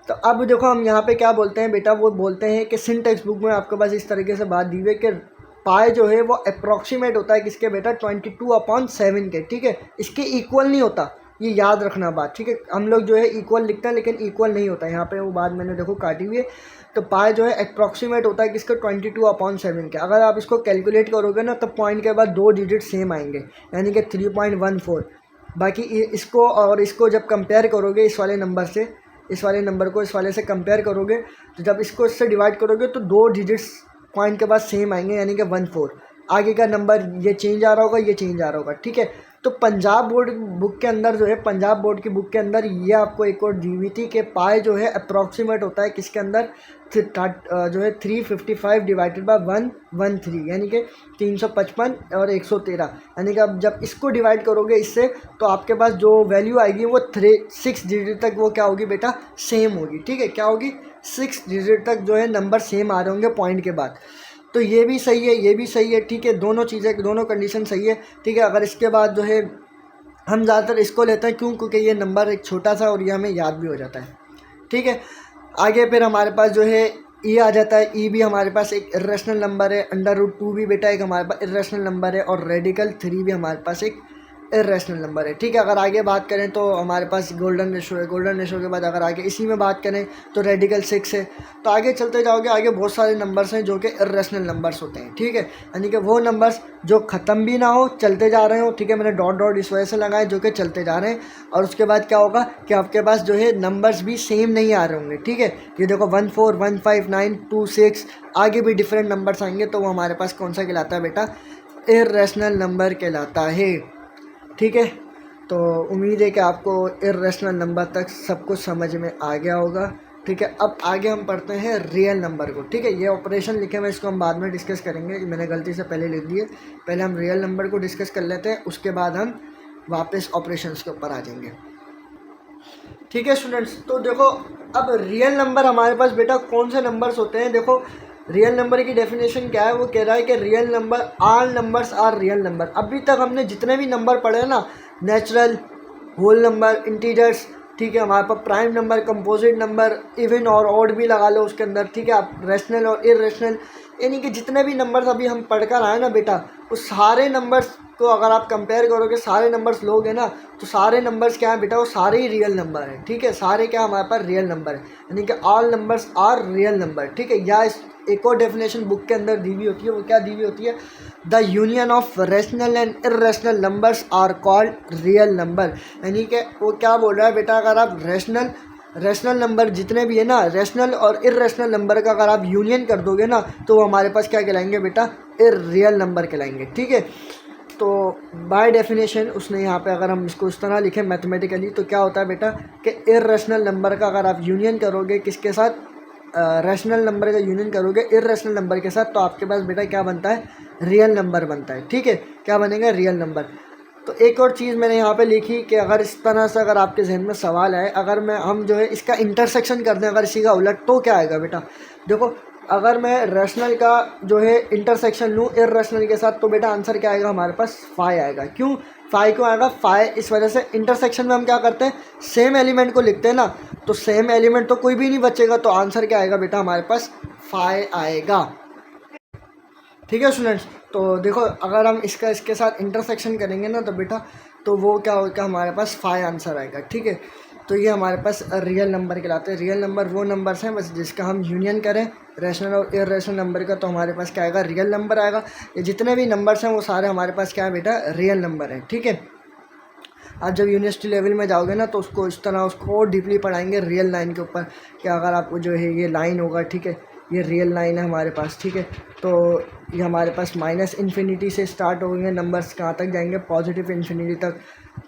तो अब देखो हम यहाँ पे क्या बोलते हैं बेटा, वो बोलते हैं कि सिन टेक्स्ट बुक में आपके पास इस तरीके से बात दी हुई है कि पाई जो है वो अप्रॉक्सीमेट होता है किसके बेटा, 22/7 के। ठीक है, इसके इक्वल नहीं होता, ये याद रखना बात। ठीक है, हम लोग जो है इक्वल लिखते हैं लेकिन इक्वल नहीं होता, यहाँ पे वो बात मैंने देखो काटी हुई है। तो पाई जो है अप्रॉक्सीमेट होता है किसके, 22/7 के। अगर आप इसको कैलकुलेट करोगे ना तो पॉइंट के बाद 2 डिजिट सेम आएंगे, यानी कि 3.14। बाकी इसको और इसको जब कंपेयर करोगे इस वाले नंबर से, इस वाले नंबर को इस वाले से कंपेयर करोगे, तो जब इसको इससे डिवाइड करोगे तो 2 डिजिट्स पॉइंट के बाद सेम आएंगे, यानी कि 14। आगे का नंबर ये चेंज आ रहा होगा, ये चेंज आ रहा होगा। ठीक है, तो पंजाब बोर्ड बुक के अंदर जो है, पंजाब बोर्ड की बुक के अंदर ये आपको एक और दी हुई थी कि पाई जो है अप्रॉक्सीमेट होता है किसके अंदर, जो है 355 डिवाइडेड बाय 113, यानी कि 355 और 113, यानी कि अब जब इसको डिवाइड करोगे इससे तो आपके पास जो वैल्यू आएगी वो 6 डिजिट तक वो क्या होगी बेटा, सेम होगी। ठीक है, क्या होगी, 6 डिजिट तक जो है नंबर सेम आ रहे होंगे पॉइंट के बाद। तो ये भी सही है, ये भी सही है। ठीक है, दोनों चीज़ें, दोनों कंडीशन सही है। ठीक है, अगर इसके बाद जो है हम ज़्यादातर इसको लेते हैं, क्यों, क्योंकि ये नंबर एक छोटा सा और ये हमें याद भी हो जाता है। ठीक है, आगे फिर हमारे पास जो है ई आ जाता है। ई भी हमारे पास एक इर्रेशनल नंबर है, √2 भी बेटा एक हमारे पास इर्रेशनल नंबर है, और रेडिकल 3 भी हमारे पास एक इर्रेशनल नंबर है। ठीक है, अगर आगे बात करें तो हमारे पास गोल्डन रेशो है, गोल्डन रेशो के बाद अगर आगे इसी में बात करें तो रेडिकल 6 है। तो आगे चलते जाओगे, आगे बहुत सारे नंबर्स हैं जो कि इर्रेशनल नंबर्स होते हैं। ठीक है, यानी कि वो नंबर्स जो ख़त्म भी ना हो, चलते जा रहे हो। ठीक है, मैंने डॉट डॉट इस वजह से लगाए जो कि चलते जा रहे हैं। और उसके बाद क्या होगा कि आपके पास जो है नंबर्स भी सेम नहीं आ रहे होंगे। ठीक है, ये देखो 14, 15, 9, 2, 6, आगे भी डिफरेंट नंबर्स आएंगे, तो वो हमारे पास कौन सा कहलाता है बेटा, इर्रेशनल नंबर कहलाता है। ठीक है, तो उम्मीद है कि आपको इर्रेशनल नंबर तक सब कुछ समझ में आ गया होगा। ठीक है, अब आगे हम पढ़ते हैं रियल नंबर को। ठीक है, ये ऑपरेशन लिखे हुए इसको हम बाद में डिस्कस करेंगे, मैंने गलती से पहले लिख दिए। पहले हम रियल नंबर को डिस्कस कर लेते हैं, उसके बाद हम वापस ऑपरेशंस के ऊपर आ जाएंगे। ठीक है स्टूडेंट्स, तो देखो अब रियल नंबर हमारे पास बेटा कौन से नंबर्स होते हैं। देखो रियल नंबर की डेफिनेशन क्या है, वो कह रहा है कि real number, all numbers are real number. अभी तक हमने जितने भी नंबर पढ़े हैं ना, नेचुरल, होल नंबर, इंटीजर्स, ठीक है, हमारे पास prime number, composite number, even और ऑड भी लगा लो उसके अंदर। ठीक है, आप रेशनल और इरेशनल, यानी कि जितने भी नंबर्स अभी हम पढ़कर आए ना बेटा, उस सारे नंबर्स को अगर आप कंपेयर करोगे, सारे नंबर्स लोगे ना, तो सारे नंबर्स क्या है बेटा, वो सारे ही रियल नंबर हैं। ठीक है, सारे क्या हमारे पास रियल नंबर है, यानी कि all numbers are real number. ठीक है, या एक और डेफिनेशन बुक के अंदर दी हुई होती है, वो क्या दी हुई होती है, the union of rational and irrational numbers are called real number. यानी कि वो क्या बोल रहा है बेटा, अगर आप रेशनल नंबर जितने भी है ना, रेशनल और इरेशनल नंबर का अगर आप यूनियन कर दोगे ना, तो वो हमारे पास क्या कहलाएंगे बेटा, रियल नंबर कहलाएंगे। ठीक है, तो बाय डेफिनेशन उसने यहाँ पे अगर हम इसको इस तरह लिखें मैथमेटिकली, तो क्या होता है बेटा कि इरेशनल नंबर का अगर आप यूनियन करोगे किसके साथ, रैशनल नंबर का यूनियन करोगे इरेशनल नंबर के साथ, तो आपके पास बेटा क्या बनता है, रियल नंबर बनता है। ठीक है, क्या बनेगा, रियल नंबर। तो एक और चीज़ मैंने यहाँ पे लिखी कि अगर इस तरह से अगर आपके जहन में सवाल आए, अगर हम जो है इसका इंटरसेक्शन कर दें अगर इसी का उलट, तो क्या आएगा बेटा। देखो अगर मैं रैशनल का जो है इंटरसेक्शन लूँ इरेशनल के साथ, तो बेटा आंसर क्या आएगा, हमारे पास 5 आएगा। क्यों 5 क्यों आएगा, 5 इस वजह से इंटरसेक्शन में हम क्या करते हैं, सेम एलिमेंट को लिखते हैं ना, तो सेम एलिमेंट तो कोई भी नहीं बचेगा, तो आंसर क्या आएगा बेटा, हमारे पास 5 आएगा। ठीक है स्टूडेंट्स, तो देखो अगर हम इसके साथ इंटरसेक्शन करेंगे ना, तो बेटा तो वो क्या होगा, हमारे पास 5 आंसर आएगा। ठीक है, तो ये हमारे पास रियल नंबर कहलाते हैं। रियल नंबर वो नंबर्स हैं बस जिसका हम यूनियन करें रैशनल और इरेशनल नंबर का, तो हमारे पास क्या आएगा, रियल नंबर आएगा। ये जितने भी नंबर्स हैं वो सारे हमारे पास क्या है बेटा, रियल नंबर हैं। ठीक है, आप जब यूनिवर्सिटी लेवल में जाओगे ना, तो उसको इस तरह उसको और डीपली पढ़ाएंगे रियल लाइन के ऊपर, कि अगर आपको जो है ये लाइन होगा, ठीक है, ये रियल लाइन है हमारे पास, ठीक है। तो ये हमारे पास माइनस इन्फिनिटी से स्टार्ट होंगे नंबर्स, कहाँ तक जाएंगे, पॉजिटिव इन्फिनिटी तक।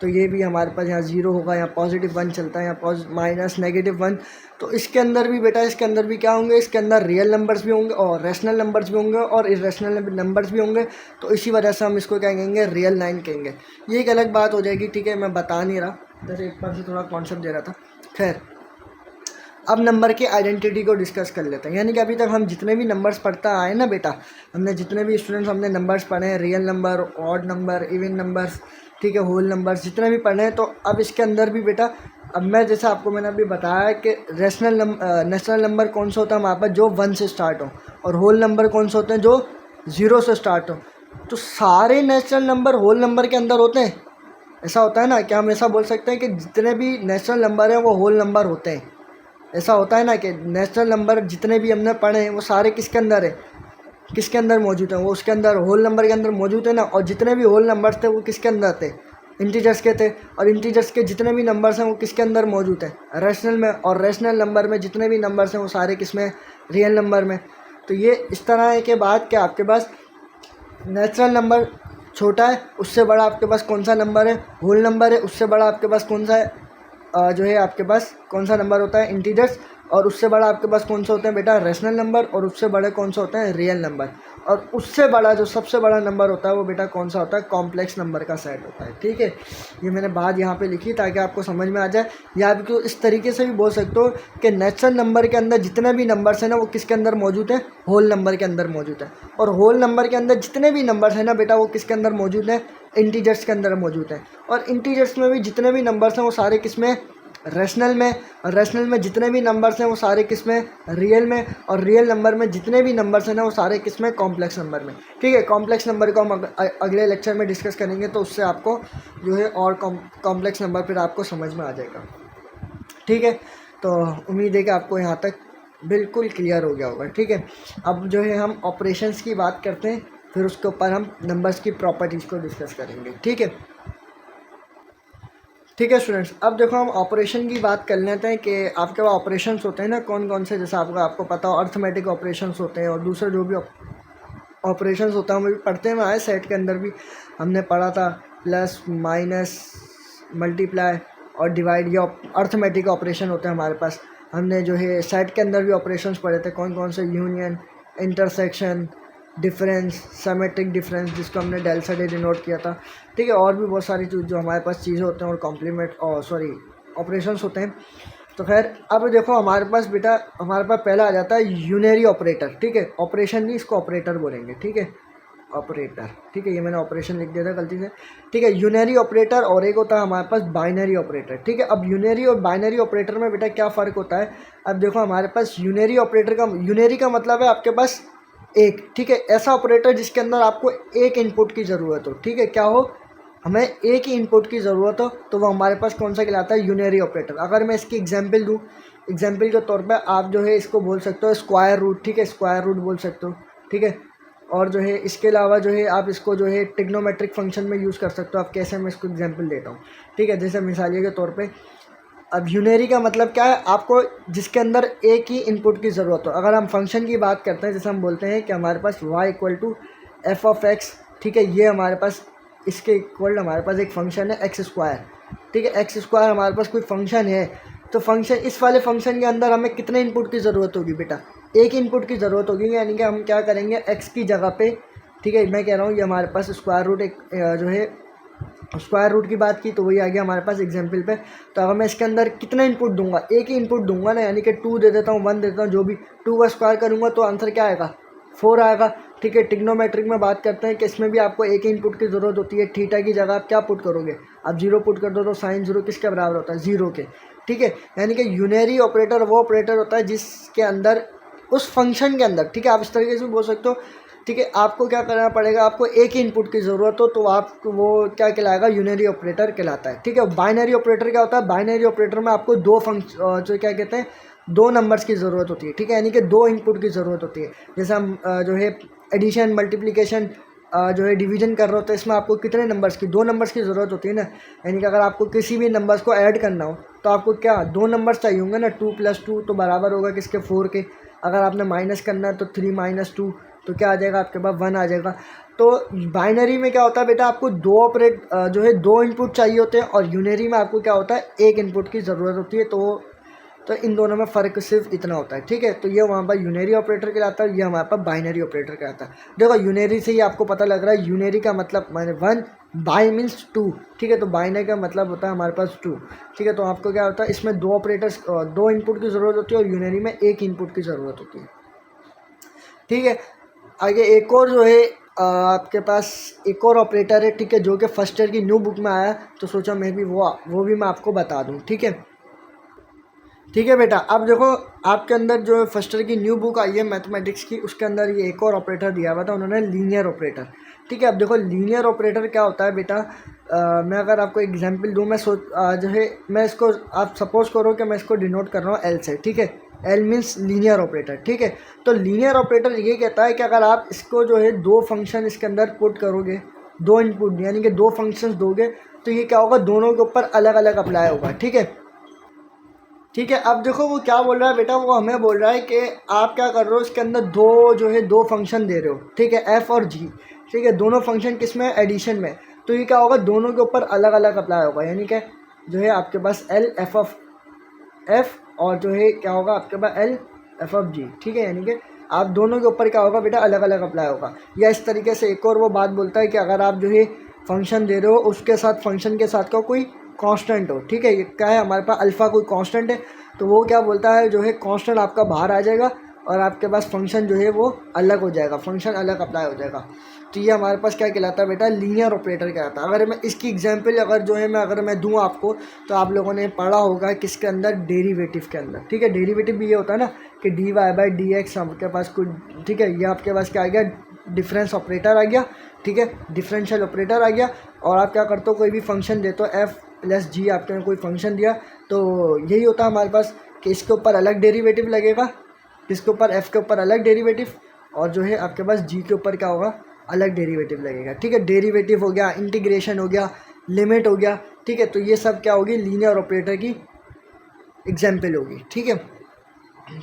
तो ये भी हमारे पास यहाँ 0 होगा, यहाँ +1 चलता है, यहाँ माइनस -1। तो इसके अंदर भी बेटा, इसके अंदर भी क्या होंगे, इसके अंदर रियल नंबर्स भी होंगे और रैशनल नंबर्स भी होंगे और इरेशनल नंबर्स भी होंगे। तो इसी वजह से हम इसको क्या कहेंगे, रियल लाइन कहेंगे। ये एक अलग बात हो जाएगी, ठीक है, मैं बता नहीं रहा, जैसे एक बार से थोड़ा कॉन्सेप्ट दे रहा था। खैर, अब नंबर की आइडेंटिटी को डिस्कस कर लेते हैं। यानी कि अभी तक हम जितने भी नंबर्स पढ़ता आए ना बेटा, हमने जितने भी स्टूडेंट्स हमने नंबर्स पढ़े हैं, real number, odd number, even numbers, ठीक है, होल नंबर्स, जितने भी पढ़े हैं, तो अब इसके अंदर भी बेटा, अब मैं जैसे आपको मैंने अभी बताया कि नेशनल नंबर कौन सा होता है हमारे पास, जो 1 से स्टार्ट हो, और होल नंबर कौन से होते हैं, जो 0 से स्टार्ट हो। तो सारे नेशनल नंबर होल नंबर के अंदर होते हैं, ऐसा होता है ना, कि हम ऐसा बोल सकते हैं कि जितने भी नेशनल नंबर हैं वो होल नंबर होते हैं। ऐसा होता है ना कि नेशनल नंबर जितने भी हमने पढ़े हैं वो सारे किसके अंदर है, किसके अंदर मौजूद हैं, वो उसके अंदर होल नंबर के अंदर मौजूद है ना। और जितने भी होल नंबर्स थे वो किसके अंदर थे, इंटीजर्स के थे। और इंटीजर्स के जितने भी नंबर्स हैं वो किसके अंदर मौजूद हैं, रैशनल में। और रैशनल नंबर में जितने भी नंबर्स हैं वो सारे किसमें, रियल नंबर में। तो ये इस तरह है कि बात कि आपके पास नेचुरल नंबर छोटा है, उससे बड़ा आपके पास कौन सा नंबर है, होल नंबर है, उससे बड़ा आपके पास कौन सा है, जो है आपके पास कौन सा नंबर होता है, इंटीजर्स। और उससे बड़ा आपके पास कौन सा होते हैं बेटा, रैशनल नंबर। और उससे बड़े कौन सा होते हैं, रियल नंबर। और उससे बड़ा जो सबसे बड़ा नंबर होता है वो बेटा कौन सा होता है, कॉम्प्लेक्स नंबर का सेट होता है, ठीक है। ये मैंने बात यहाँ पे लिखी ताकि आपको समझ में आ जाए। या आप इस तरीके से भी बोल सकते हो कि नेचुरल नंबर के अंदर जितने भी नंबर्स हैं ना वो किसके अंदर मौजूद है, होल नंबर के अंदर मौजूद है। और होल नंबर के अंदर जितने भी नंबर्स हैं ना बेटा वो किसके अंदर मौजूद है, इंटीजर्स के अंदर मौजूद है। और इंटीजर्स में भी जितने भी नंबर्स हैं वो सारे किसमें, रैशनल में। और रैशनल में जितने भी नंबर्स हैं वो सारे किसमें, रियल में। और रियल नंबर में जितने भी नंबर्स हैं ना वो सारे किसमें, कॉम्प्लेक्स नंबर में, ठीक है। कॉम्प्लेक्स नंबर को हम अगले लेक्चर में डिस्कस करेंगे, तो उससे आपको जो है और कॉम्प्लेक्स नंबर फिर आपको समझ में आ जाएगा, ठीक है। तो उम्मीद है कि आपको यहाँ तक बिल्कुल क्लियर हो गया होगा, ठीक है। अब जो है हम ऑपरेशंस की बात करते हैं, फिर उसके ऊपर हम नंबर्स की प्रॉपर्टीज़ को डिस्कस करेंगे, ठीक है। ठीक है स्टूडेंट्स, अब देखो हम ऑपरेशन की बात कर लेते हैं कि आपके पास ऑपरेशंस होते हैं ना कौन कौन से। जैसे आपको पता हो अर्थमेटिक ऑपरेशंस होते हैं, और दूसरे जो भी ऑपरेशंस होता है हम भी पढ़ते हैं, आए सेट के अंदर भी हमने पढ़ा था, प्लस माइनस मल्टीप्लाई और डिवाइड। ये अर्थमेटिक ऑपरेशन होते हैं हमारे पास। हमने जो है सेट के अंदर भी ऑपरेशंस पढ़े थे, कौन कौन से, union, intersection, difference, symmetric difference, जिसको हमने डेल से डिनोट किया था, ठीक है। और भी बहुत सारी चीज़ जो हमारे पास चीज़ें होते हैं और कॉम्प्लीमेंट और ऑपरेशंस होते हैं। तो खैर अब देखो हमारे पास बेटा, हमारे पास पहला आ जाता है यूनरी ऑपरेटर, ठीक है। ऑपरेशन नहीं, इसको ऑपरेटर बोलेंगे, ठीक है, ऑपरेटर, ठीक है। ये मैंने ऑपरेशन लिख दिया था गलती से, ठीक है। यूनरी ऑपरेटर और एक होता है हमारे पास बाइनरी ऑपरेटर, ठीक है। अब यूनरी और बाइनरी ऑपरेटर में बेटा क्या फ़र्क होता है। अब देखो हमारे पास यूनरी ऑपरेटर का, यूनरी का मतलब है आपके पास एक, ठीक है, ऐसा ऑपरेटर जिसके अंदर आपको एक इनपुट की ज़रूरत हो, ठीक है। क्या हो, हमें एक ही इनपुट की ज़रूरत हो, तो वो हमारे पास कौन सा कहलाता है, यूनरी ऑपरेटर। अगर मैं इसकी एग्जांपल दूँ, एग्जांपल के तौर पे आप जो है इसको बोल सकते हो स्क्वायर रूट, ठीक है, स्क्वायर रूट बोल सकते हो, ठीक है। और जो है इसके अलावा जो है आप इसको जो है ट्रिग्नोमेट्रिक फंक्शन में यूज़ कर सकते हो। आप कैसे, मैं इसको एग्जांपल देता हूँ, ठीक है। जैसे मिसालिए के तौर पे, अब यूनरी का मतलब क्या है, आपको जिसके अंदर एक ही इनपुट की ज़रूरत हो। अगर हम फंक्शन की बात करते हैं, जैसे हम बोलते हैं कि हमारे पास y = f(x), ठीक है, ये हमारे पास इसके इक्वल हमारे पास एक फ़ंक्शन है x², ठीक है। x² हमारे पास कोई फंक्शन है, तो फंक्शन, इस वाले फंक्शन के अंदर हमें कितने इनपुट की ज़रूरत होगी बेटा, एक इनपुट की ज़रूरत होगी। यानी कि हम क्या करेंगे, x की जगह पे, ठीक है, मैं कह रहा हूँ ये हमारे पास स्क्वायर रूट एक जो है स्क्वायर रूट की बात की, तो वही आ गया हमारे पास एग्जाम्पल पे। तो अगर मैं इसके अंदर कितना इनपुट दूंगा, एक ही इनपुट दूंगा ना, यानी कि 2 दे देता हूँ, 1 दे देता हूँ, जो भी 2 का स्क्वायर करूँगा तो आंसर क्या आएगा, 4 आएगा, ठीक है। ट्रिग्नोमेट्रिक में बात करते हैं कि इसमें भी आपको एक ही इनपुट की ज़रूरत होती है। थीटा की जगह आप क्या पुट करोगे, आप 0 पुट कर दो, तो साइन 0 किसके बराबर होता है, 0 के, ठीक है। यानी कि यूनरी ऑपरेटर वो ऑपरेटर होता है जिसके अंदर, उस फंक्शन के अंदर, ठीक है, आप इस तरीके से बोल सकते हो, ठीक है। आपको क्या करना पड़ेगा, आपको एक ही इनपुट की ज़रूरत हो, तो आपको वो क्या कहलाएगा, यूनरी ऑपरेटर कहलाता है, ठीक है। बाइनरी ऑपरेटर क्या होता है, बाइनरी ऑपरेटर में आपको जो क्या कहते हैं, 2 नंबर्स की ज़रूरत होती है, ठीक है, यानी कि 2 इनपुट की ज़रूरत होती है। जैसे हम जो है एडिशन, मल्टीप्लिकेशन, जो है डिवीजन कर रहे होते हैं, इसमें आपको कितने नंबर्स की, 2 नंबर्स की ज़रूरत होती है ना। यानी कि अगर आपको किसी भी नंबर्स को ऐड करना हो तो आपको क्या 2 नंबर्स चाहिए होंगे ना, 2 + 2 तो बराबर होगा किसके, 4 के। अगर आपने माइनस करना है तो 3 - 2 तो क्या आ जाएगा आपके पास 1 आ जाएगा। तो बाइनरी में क्या होता है बेटा, आपको जो है दो इनपुट चाहिए होते हैं, और यूनरी में आपको क्या होता है, एक इनपुट की ज़रूरत होती है। तो इन दोनों में फ़र्क सिर्फ इतना होता है, ठीक है। तो ये वहाँ पर यूनरी ऑपरेटर कहलाता है, ये हमारे पास बाइनरी ऑपरेटर कहलाता है। देखो यूनरी से ही आपको पता लग रहा है, यूनरी का मतलब मैंने 1, बाई मीन्स 2, ठीक है। तो बाइनरी का मतलब होता है हमारे पास 2, ठीक है। तो आपको क्या होता है, इसमें दो इनपुट की ज़रूरत होती है, और यूनरी में एक इनपुट की ज़रूरत होती है, ठीक है। आगे एक और जो है आपके पास एक और ऑपरेटर है, ठीक है, जो कि फर्स्ट ईयर की न्यू बुक में आया, तो सोचा मैं भी वो भी मैं आपको बता दूं, ठीक है। ठीक है बेटा, अब देखो आपके अंदर जो फर्स्ट ईयर की न्यू बुक आई है मैथमेटिक्स की, उसके अंदर ये एक और ऑपरेटर दिया हुआ था उन्होंने, लीनियर ऑपरेटर, ठीक है। अब देखो लीनियर ऑपरेटर क्या होता है बेटा, मैं अगर आपको एग्जांपल दूं, जो है मैं इसको, आप सपोज करो कि मैं इसको डिनोट कर रहा हूँ एल से, ठीक है। एल मीन्स लीनियर ऑपरेटर, ठीक है। तो लीनियर ऑपरेटर ये कहता है कि अगर आप इसको जो है दो फंक्शन इसके अंदर पुट करोगे, दो इनपुट यानी कि दो फंक्शंस दोगे, तो ये क्या होगा, दोनों के ऊपर अलग अलग अप्लाई होगा, ठीक है। ठीक है, अब देखो वो क्या बोल रहा है बेटा, वो हमें बोल रहा है कि आप क्या कर रहे हो, इसके अंदर दो फंक्शन दे रहे हो, ठीक है, एफ़ और जी, ठीक है। दोनों फंक्शन किस में, एडिशन में। तो ये क्या होगा, दोनों के ऊपर अलग अलग अप्लाई होगा, यानी कि जो है आपके पास एल एफ ऑफ एफ, और जो है क्या होगा आपके पास एल एफ ऑफ जी, ठीक है। यानी कि आप दोनों के ऊपर क्या होगा बेटा, अलग अलग अप्लाई होगा। या इस तरीके से एक और वो बात बोलता है कि अगर आप जो है फंक्शन दे रहे हो, उसके साथ फंक्शन के साथ का कोई कांस्टेंट हो, ठीक है। ये क्या है हमारे पास, अल्फ़ा कोई कांस्टेंट है, तो वो क्या बोलता है, जो है कांस्टेंट आपका बाहर आ जाएगा, और आपके पास फंक्शन जो है वो अलग हो जाएगा, फंक्शन अलग अप्लाई हो जाएगा। तो ये हमारे पास क्या कहलाता है बेटा, लीनियर ऑपरेटर कहलाता है। अगर मैं इसकी एग्जांपल अगर मैं दूं आपको, तो आप लोगों ने पढ़ा होगा किसके अंदर, डेरिवेटिव के अंदर, ठीक है। डेरिवेटिव भी ये होता है ना कि dy बाई डी एक्स आपके पास कुछ, ठीक है, ये आपके पास क्या आ गया, डिफरेंस ऑपरेटर आ गया, ठीक है, डिफरेंशियल ऑपरेटर आ गया। और आप क्या करते हो, कोई भी फंक्शन देते हो, एफ प्लस जी आपने कोई फंक्शन दिया, तो यही होता है हमारे पास कि इसके ऊपर अलग डेरिवेटिव लगेगा, इसके ऊपर एफ़ के ऊपर अलग डेरिवेटिव, और जो है आपके पास जी के ऊपर क्या होगा, अलग डेरिवेटिव लगेगा, ठीक है। डेरिवेटिव हो गया, इंटीग्रेशन हो गया, लिमिट हो गया, ठीक है। तो ये सब क्या होगी, लीनियर ऑपरेटर की एग्जाम्पल होगी, ठीक है।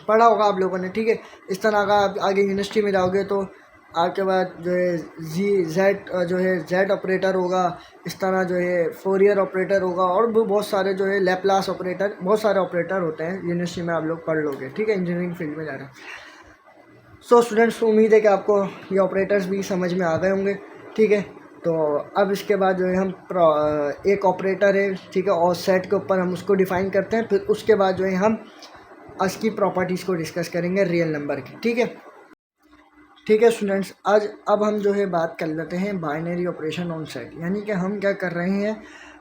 पढ़ा होगा आप लोगों ने, ठीक है। इस तरह का आप आगे यूनिवर्सिटी में जाओगे तो आपके बाद जो है जेड ऑपरेटर होगा, इस तरह जो है फोरियर ऑपरेटर होगा, और भी बहुत सारे जो है लैप्लास ऑपरेटर, बहुत सारे ऑपरेटर होते हैं यूनिवर्सिटी में, आप लोग पढ़ लोगे, ठीक है, इंजीनियरिंग फील्ड में जा रहे हैं। सो स्टूडेंट्स, उम्मीद है कि आपको ये ऑपरेटर्स भी समझ में आ गए होंगे, ठीक है। तो अब इसके बाद जो है हम एक ऑपरेटर है, ठीक है, और सेट के ऊपर हम उसको डिफ़ाइन करते हैं, फिर उसके बाद जो है हम उसकी प्रॉपर्टीज़ को डिस्कस करेंगे रियल नंबर की, ठीक है। ठीक है स्टूडेंट्स, अब हम जो है बात कर लेते हैं बाइनरी ऑपरेशन ऑन सेट, यानी कि हम क्या कर रहे हैं,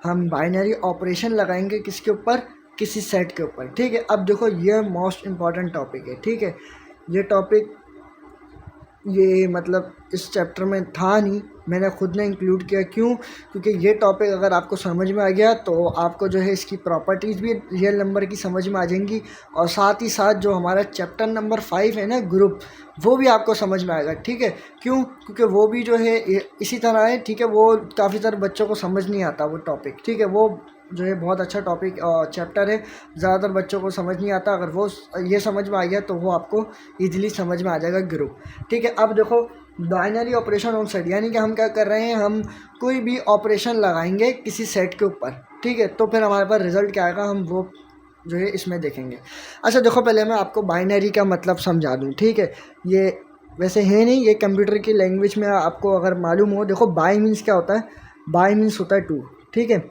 हम बाइनरी ऑपरेशन लगाएंगे किसके ऊपर, किसी सेट के ऊपर, ठीक है। अब देखो ये मोस्ट इम्पॉर्टेंट टॉपिक है, ठीक है। ये टॉपिक ये मतलब इस चैप्टर में था नहीं, मैंने खुद ने इंक्लूड किया, क्यों, क्योंकि ये टॉपिक अगर आपको समझ में आ गया तो आपको जो है इसकी प्रॉपर्टीज़ भी रियल नंबर की समझ में आ जाएंगी, और साथ ही साथ जो हमारा चैप्टर नंबर 5 है ना, ग्रुप, वो भी आपको समझ में आएगा, ठीक है। क्यों, क्योंकि वो भी जो है इसी तरह है, ठीक है। वो काफ़ी सारे बच्चों को समझ नहीं आता वो टॉपिक, ठीक है। वो जो है बहुत अच्छा टॉपिक चैप्टर है, ज़्यादातर बच्चों को समझ नहीं आता, अगर वो ये समझ में आ गया तो वो आपको ईजिली समझ में आ जाएगा ग्रुप, ठीक है। अब देखो बाइनरी ऑपरेशन ऑन सेट, यानी कि हम क्या कर रहे हैं, हम कोई भी ऑपरेशन लगाएंगे किसी सेट के ऊपर, ठीक है, तो फिर हमारे पास रिज़ल्ट क्या आएगा, हम वो जो है इसमें देखेंगे। अच्छा देखो, पहले मैं आपको बाइनरी का मतलब समझा दूँ, ठीक है। ये वैसे है नहीं, ये कंप्यूटर की लैंग्वेज में आपको अगर मालूम हो, देखो बाई मीन्स क्या होता है, बाई मीन्स होता है 2, ठीक है,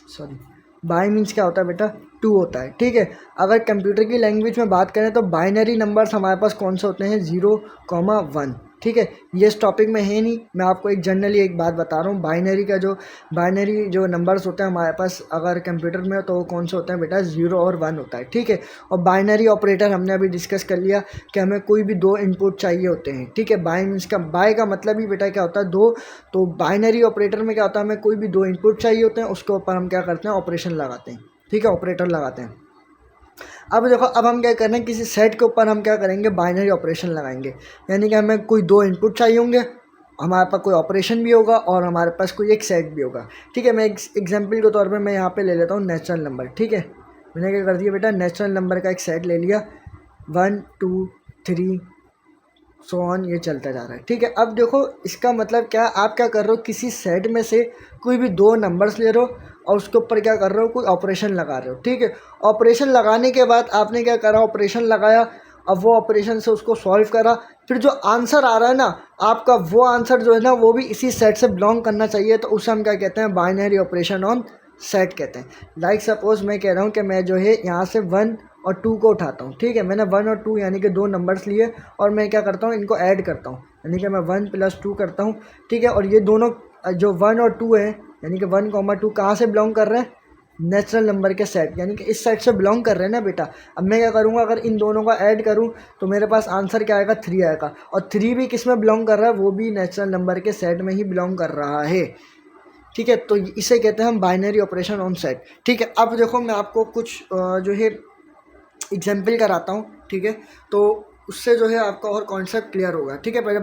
सॉरी, बाई मीन्स क्या होता है बेटा, 2 होता है, ठीक है। अगर कंप्यूटर की लैंग्वेज में बात करें तो बाइनरी नंबर्स हमारे पास कौन से होते हैं, 0, 1, ठीक है। ये इस टॉपिक में है नहीं, मैं आपको एक जनरली एक बात बता रहा हूँ, बाइनरी जो नंबर्स होते हैं हमारे पास अगर कंप्यूटर में, तो वो कौन से होते हैं बेटा, 0 और 1 होता है, ठीक है। और बाइनरी ऑपरेटर हमने अभी डिस्कस कर लिया कि हमें कोई भी दो इनपुट चाहिए होते हैं, ठीक है। बाय का मतलब ही बेटा क्या होता है, दो। तो बाइनरी ऑपरेटर में क्या होता है, हमें कोई भी दो इनपुट चाहिए होते हैं, उसके ऊपर हम क्या करते हैं, ऑपरेशन लगाते हैं, ठीक है, ऑपरेटर लगाते हैं। अब देखो, अब हम क्या कर रहे हैं, किसी सेट के ऊपर हम क्या करेंगे, बाइनरी ऑपरेशन लगाएंगे, यानी कि हमें कोई दो इनपुट चाहिए होंगे, हमारे पास कोई ऑपरेशन भी होगा, और हमारे पास कोई एक सेट भी होगा, ठीक है। मैं एक एग्जांपल के तौर पे मैं यहाँ पे ले लेता हूँ नेचुरल नंबर, ठीक है। मैंने क्या कर दिया बेटा, नेचुरल नंबर का एक सेट ले लिया, 1 2 3 सो ऑन, ये चलता जा रहा है। ठीक है, अब देखो इसका मतलब क्या, आप क्या कर रहे हो, किसी सेट में से कोई भी दो नंबर्स ले रहे हो और उसके ऊपर क्या कर रहे हो, कोई ऑपरेशन लगा रहे हो। ठीक है, ऑपरेशन लगाने के बाद आपने क्या करा, ऑपरेशन लगाया, अब वो ऑपरेशन से उसको सॉल्व करा, फिर जो आंसर आ रहा है ना आपका, वो आंसर जो है ना वो भी इसी सेट से बिलोंग करना चाहिए, तो उसे हम क्या कहते हैं, बाइनरी ऑपरेशन ऑन सेट कहते हैं। लाइक सपोज मैं कह रहा हूँ कि मैं जो है यहाँ से 1 और 2 को उठाता हूँ। ठीक है, मैंने 1 और 2 यानी कि दो नंबर्स लिए और मैं क्या करता हूँ, इनको ऐड करता हूँ, यानी कि मैं 1 + 2 करता हूँ। ठीक है, और ये दोनों जो 1 और 2 है, यानी कि 1, 2 कहाँ से बिलोंग कर रहे हैं, नेचुरल नंबर के सेट, यानी कि इस सेट से बिलोंग कर रहे हैं ना बेटा। अब मैं क्या करूँगा, अगर इन दोनों का ऐड करूँ तो मेरे पास आंसर क्या आएगा, 3 आएगा, और 3 भी किस में बिलोंग कर रहा है, वो भी नेचुरल नंबर के सेट में ही बिलोंग कर रहा है। ठीक है, तो इसे कहते हैं हम बाइनरी ऑपरेशन ऑन सेट। ठीक है, अब देखो मैं आपको कुछ जो है एग्जाम्पल कराता हूँ। ठीक है, तो उससे जो है आपका और कॉन्सेप्ट क्लियर होगा। ठीक है, पहले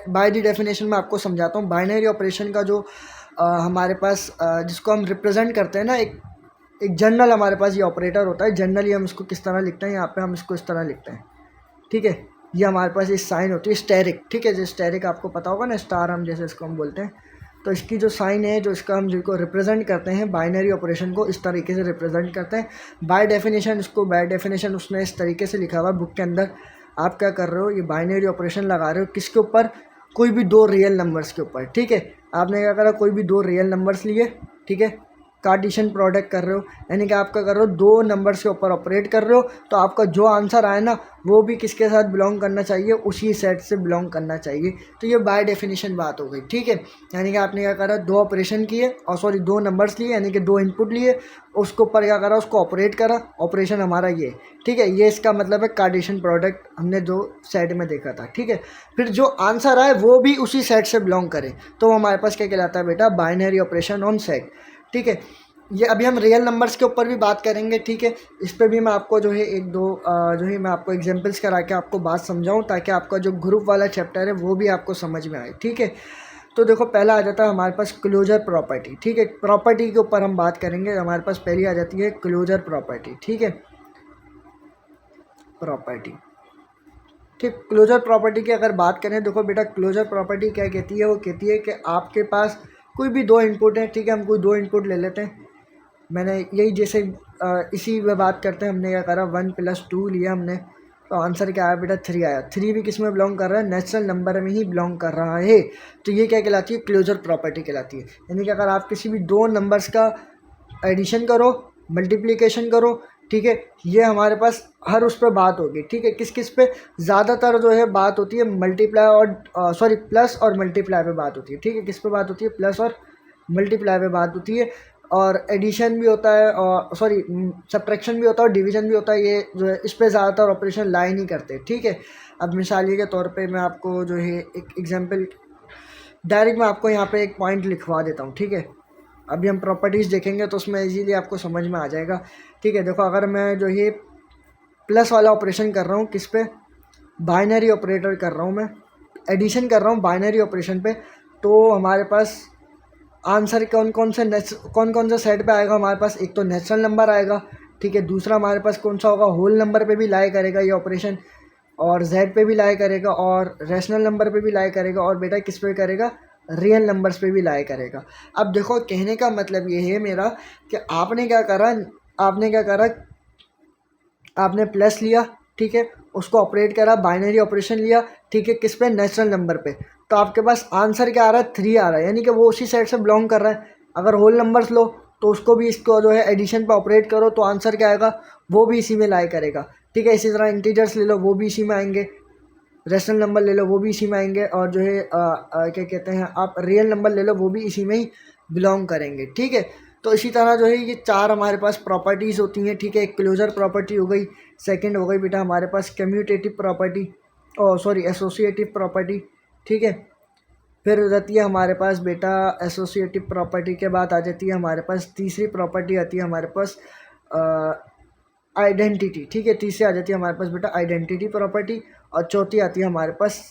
बाय दी डेफिनेशन में आपको समझाता हूँ। बाइनरी ऑपरेशन का जो हमारे पास जिसको हम रिप्रेजेंट करते हैं ना, एक जनरल हमारे पास ये ऑपरेटर होता है। जनरली हम इसको किस तरह लिखते हैं, यहाँ पे हम इसको इस तरह लिखते हैं। ठीक है, ये हमारे पास इस साइन होती है स्टेरिक। ठीक है, जो स्टेरिक आपको पता होगा ना, स्टार हम जैसे इसको हम बोलते हैं, तो इसकी जो साइन है, जो इसका हम जिसको रिप्रेजेंट करते हैं, बाइनरी ऑपरेशन को इस तरीके से रिप्रेजेंट करते हैं। बाय डेफिनेशन उसने इस तरीके से लिखा हुआ बुक के अंदर। आप क्या कर रहे हो, ये बाइनरी ऑपरेशन लगा रहे हो किसके ऊपर, कोई भी दो रियल नंबर्स के ऊपर। ठीक है, आपने क्या करा, कोई भी दो रियल नंबर्स लिए। ठीक है, कार्टेशियन प्रोडक्ट कर रहे हो, यानी कि आप क्या कर रहे हो, दो नंबर्स के ऊपर ऑपरेट कर रहे हो, तो आपका जो आंसर आए ना वो भी किसके साथ बिलोंग करना चाहिए, उसी सेट से बिलोंग करना चाहिए। तो ये बाय डेफिनेशन बात हो गई। ठीक है, यानी कि आपने क्या करा, दो ऑपरेशन किए, और सॉरी दो नंबर्स लिए, यानी कि दो इनपुट लिए, उसके ऊपर क्या करा, उसको ऑपरेट करा, ऑपरेशन हमारा ये। ठीक है, ये इसका मतलब है कार्टेशियन प्रोडक्ट हमने जो सेट में देखा था। ठीक है, फिर जो आंसर आए वो भी उसी सेट से बिलोंग करे, तो हमारे पास क्या कहलाता है बेटा, बाइनरी ऑपरेशन ऑन सेट। ठीक है, ये अभी हम रियल नंबर्स के ऊपर भी बात करेंगे। ठीक है, इस पर भी मैं आपको जो है एक दो जो है मैं आपको एग्जांपल्स करा के आपको बात समझाऊं, ताकि आपका जो ग्रुप वाला चैप्टर है वो भी आपको समझ में आए। ठीक है, तो देखो पहला आ जाता है हमारे पास क्लोजर प्रॉपर्टी। ठीक है, प्रॉपर्टी के ऊपर हम बात करेंगे। हमारे पास पहली आ जाती है क्लोजर प्रॉपर्टी। ठीक है, प्रॉपर्टी। ठीक, क्लोजर प्रॉपर्टी की अगर बात करें, देखो बेटा क्लोजर प्रॉपर्टी क्या कहती है, वो कहती है कि आपके पास कोई भी दो इनपुट है। ठीक है, हम कोई दो इनपुट ले लेते हैं। मैंने यही जैसे इसी में बात करते हैं, हमने क्या करा, 1 + 2 लिया हमने, तो आंसर क्या आया बेटा, 3 आया। 3 भी किस में बिलोंग कर रहा है, नेचुरल नंबर में ही बिलोंग कर रहा है। तो ये क्या कहलाती है, क्लोजर प्रॉपर्टी कहलाती है। यानी कि अगर आप किसी भी दो नंबर्स का एडिशन करो, मल्टीप्लिकेशन करो, ठीक है, ये हमारे पास हर उस पर बात होगी। ठीक है, किस किस पे ज़्यादातर जो है बात होती है, मल्टीप्लाई और सॉरी प्लस और मल्टीप्लाई पे बात होती है। ठीक है, किस पे बात होती है, प्लस और मल्टीप्लाई पे बात होती है। और एडिशन भी होता है, और सॉरी सब्ट्रैक्शन भी होता है, और डिवीजन भी होता है। ये जो है इस पर ज़्यादातर ऑपरेशन लाई नहीं करते। ठीक है, अब मिसाल के तौर पे मैं आपको जो है एक एग्जांपल डायरेक्ट मैं आपको यहाँ पे एक पॉइंट लिखवा देता हूँ। ठीक है, अभी हम प्रॉपर्टीज़ देखेंगे तो उसमें इजीली आपको समझ में आ जाएगा। ठीक है, देखो अगर मैं जो ये प्लस वाला ऑपरेशन कर रहा हूँ, किस पे, बाइनरी ऑपरेटर कर रहा हूँ, मैं एडिशन कर रहा हूँ बाइनरी ऑपरेशन पे, तो हमारे पास आंसर कौन कौन सा सेट पे आएगा हमारे पास, एक तो नेचुरल नंबर आएगा। ठीक है, दूसरा हमारे पास कौन सा होगा, होल नंबर पे भी लाई करेगा ये ऑपरेशन, और जेड पे भी लाई करेगा, और रैशनल नंबर पे भी लाई करेगा, और बेटा किस पे करेगा, रियल नंबर्स पे भी लाई करेगा। अब देखो कहने का मतलब ये है मेरा कि आपने क्या करा, आपने प्लस लिया। ठीक है, उसको ऑपरेट करा, बाइनरी ऑपरेशन लिया। ठीक है, किस पे, नेचुरल नंबर पे, तो आपके पास आंसर क्या आ रहा है, 3 आ रहा है, यानी कि वो उसी सेट से बिलोंग कर रहा है। अगर होल नंबर्स लो तो उसको भी, इसको जो है एडिशन पे ऑपरेट करो, तो आंसर क्या आएगा, वो भी इसी में लाई करेगा। ठीक है, इसी तरह इंटीजर्स ले लो, वो भी इसी में आएंगे, रेशनल नंबर ले लो, वो भी इसी में आएंगे, और जो है क्या कहते हैं, आप रियल नंबर ले लो, वो भी इसी में ही बिलोंग करेंगे। ठीक है, तो इसी तरह जो है ये चार हमारे पास प्रॉपर्टीज़ होती हैं। ठीक है, एक क्लोजर प्रॉपर्टी हो गई, सेकंड हो गई बेटा हमारे पास कम्यूटेटिव प्रॉपर्टी, और सॉरी एसोसिएटिव प्रॉपर्टी। ठीक है, फिर हो जाती है हमारे पास बेटा एसोसिएटिव प्रॉपर्टी के बाद आ जाती है हमारे पास तीसरी प्रॉपर्टी आती है हमारे पास आइडेंटिटी। ठीक है, तीसरी आ जाती है हमारे पास बेटा आइडेंटिटी प्रॉपर्टी, और चौथी आती है हमारे पास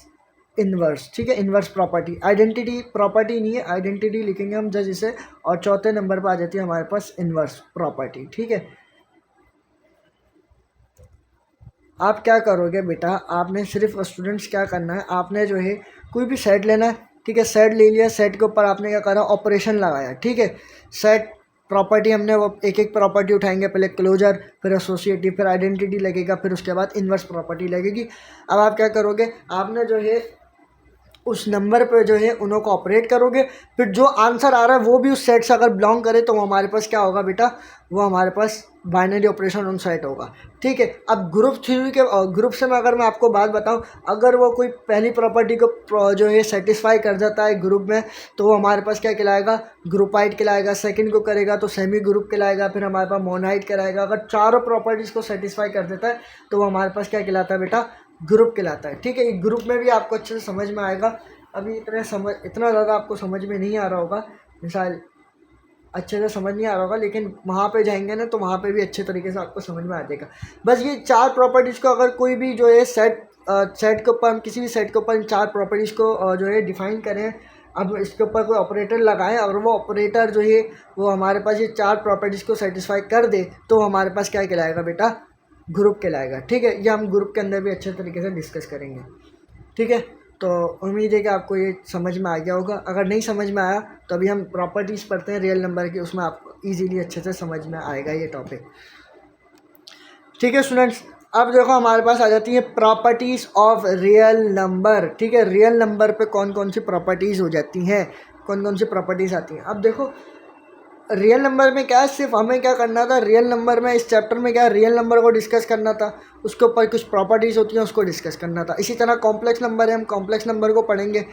इन्वर्स। ठीक है, इन्वर्स प्रॉपर्टी, आइडेंटिटी प्रॉपर्टी नहीं है, आइडेंटिटी लिखेंगे हम जस्ट इसे, और चौथे नंबर पर आ जाती है हमारे पास इन्वर्स प्रॉपर्टी। ठीक है, आप क्या करोगे बेटा, आपने सिर्फ स्टूडेंट्स क्या करना है, आपने जो है कोई भी सेट लेना है, ठीक है। सेट ले लिया, सेट के ऊपर आपने क्या करा, ऑपरेशन लगाया, ठीक है। सेट प्रॉपर्टी हमने वो एक एक प्रॉपर्टी उठाएंगे, पहले क्लोजर, फिर एसोसिएटिव, फिर आइडेंटिटी लगेगा, फिर उसके बाद इन्वर्स प्रॉपर्टी लगेगी। अब आप क्या करोगे, आपने जो है उस नंबर पे जो है उन्हों को ऑपरेट करोगे, फिर जो आंसर आ रहा है वो भी उस सेट से अगर बिलोंग करे तो वो हमारे पास क्या होगा बेटा, वो हमारे पास बाइनरी ऑपरेशन उन सेट होगा, ठीक है। अब ग्रुप थ्योरी के ग्रुप से मैं अगर मैं आपको बात बताऊं, अगर वो कोई पहली प्रॉपर्टी को जो है सेटिस्फाई कर जाता है ग्रुप में, तो वो हमारे पास क्या कहलाएगा, ग्रुपाइड कहलाएगा। सेकंड को करेगा तो सेमी ग्रुप कहलाएगा, फिर हमारे पास मोनाइड कहलाएगा। अगर चारों प्रॉपर्टीज़ को सेटिस्फाई कर देता है तो वो हमारे पास क्या कहलाता है बेटा, ग्रुप कहलाता है, ठीक है। ग्रुप में भी आपको अच्छे से समझ में आएगा, अभी इतना ज़्यादा आपको समझ में नहीं आ रहा होगा, मिसाल अच्छे से समझ नहीं आ रहा होगा, लेकिन वहाँ पे जाएंगे ना तो वहाँ पे भी अच्छे तरीके से आपको समझ में आ जाएगा। बस ये चार प्रॉपर्टीज़ को अगर कोई भी जो है सेट के ऊपर, हम किसी भी सेट के ऊपर इन चार प्रॉपर्टीज़ को जो है डिफाइन करें, अब इसके ऊपर कोई ऑपरेटर लगाएं और वो ऑपरेटर जो है वो हमारे पास ये चार प्रॉपर्टीज़ को सेटिस्फाई कर दे, तो हमारे पास क्या कहलाएगा बेटा, ग्रुप कहलाएगा, ठीक है। ये हम ग्रुप के अंदर भी अच्छे तरीके से डिस्कस करेंगे, ठीक है। तो उम्मीद है कि आपको ये समझ में आ गया होगा। अगर नहीं समझ में आया तो अभी हम प्रॉपर्टीज़ पढ़ते हैं रियल नंबर की, उसमें आपको इजीली अच्छे से समझ में आएगा ये टॉपिक, ठीक है स्टूडेंट्स। अब देखो हमारे पास आ जाती है प्रॉपर्टीज़ ऑफ रियल नंबर, ठीक है। रियल नंबर पे कौन कौन सी प्रॉपर्टीज़ हो जाती हैं, कौन कौन सी प्रॉपर्टीज़ आती हैं। अब देखो रियल नंबर में क्या है, सिर्फ हमें क्या करना था, रियल नंबर में इस चैप्टर में क्या है, रियल नंबर को डिस्कस करना था, उसके ऊपर कुछ प्रॉपर्टीज़ होती हैं उसको डिस्कस करना था। इसी तरह कॉम्प्लेक्स नंबर है, हम कॉम्प्लेक्स नंबर को पढ़ेंगे,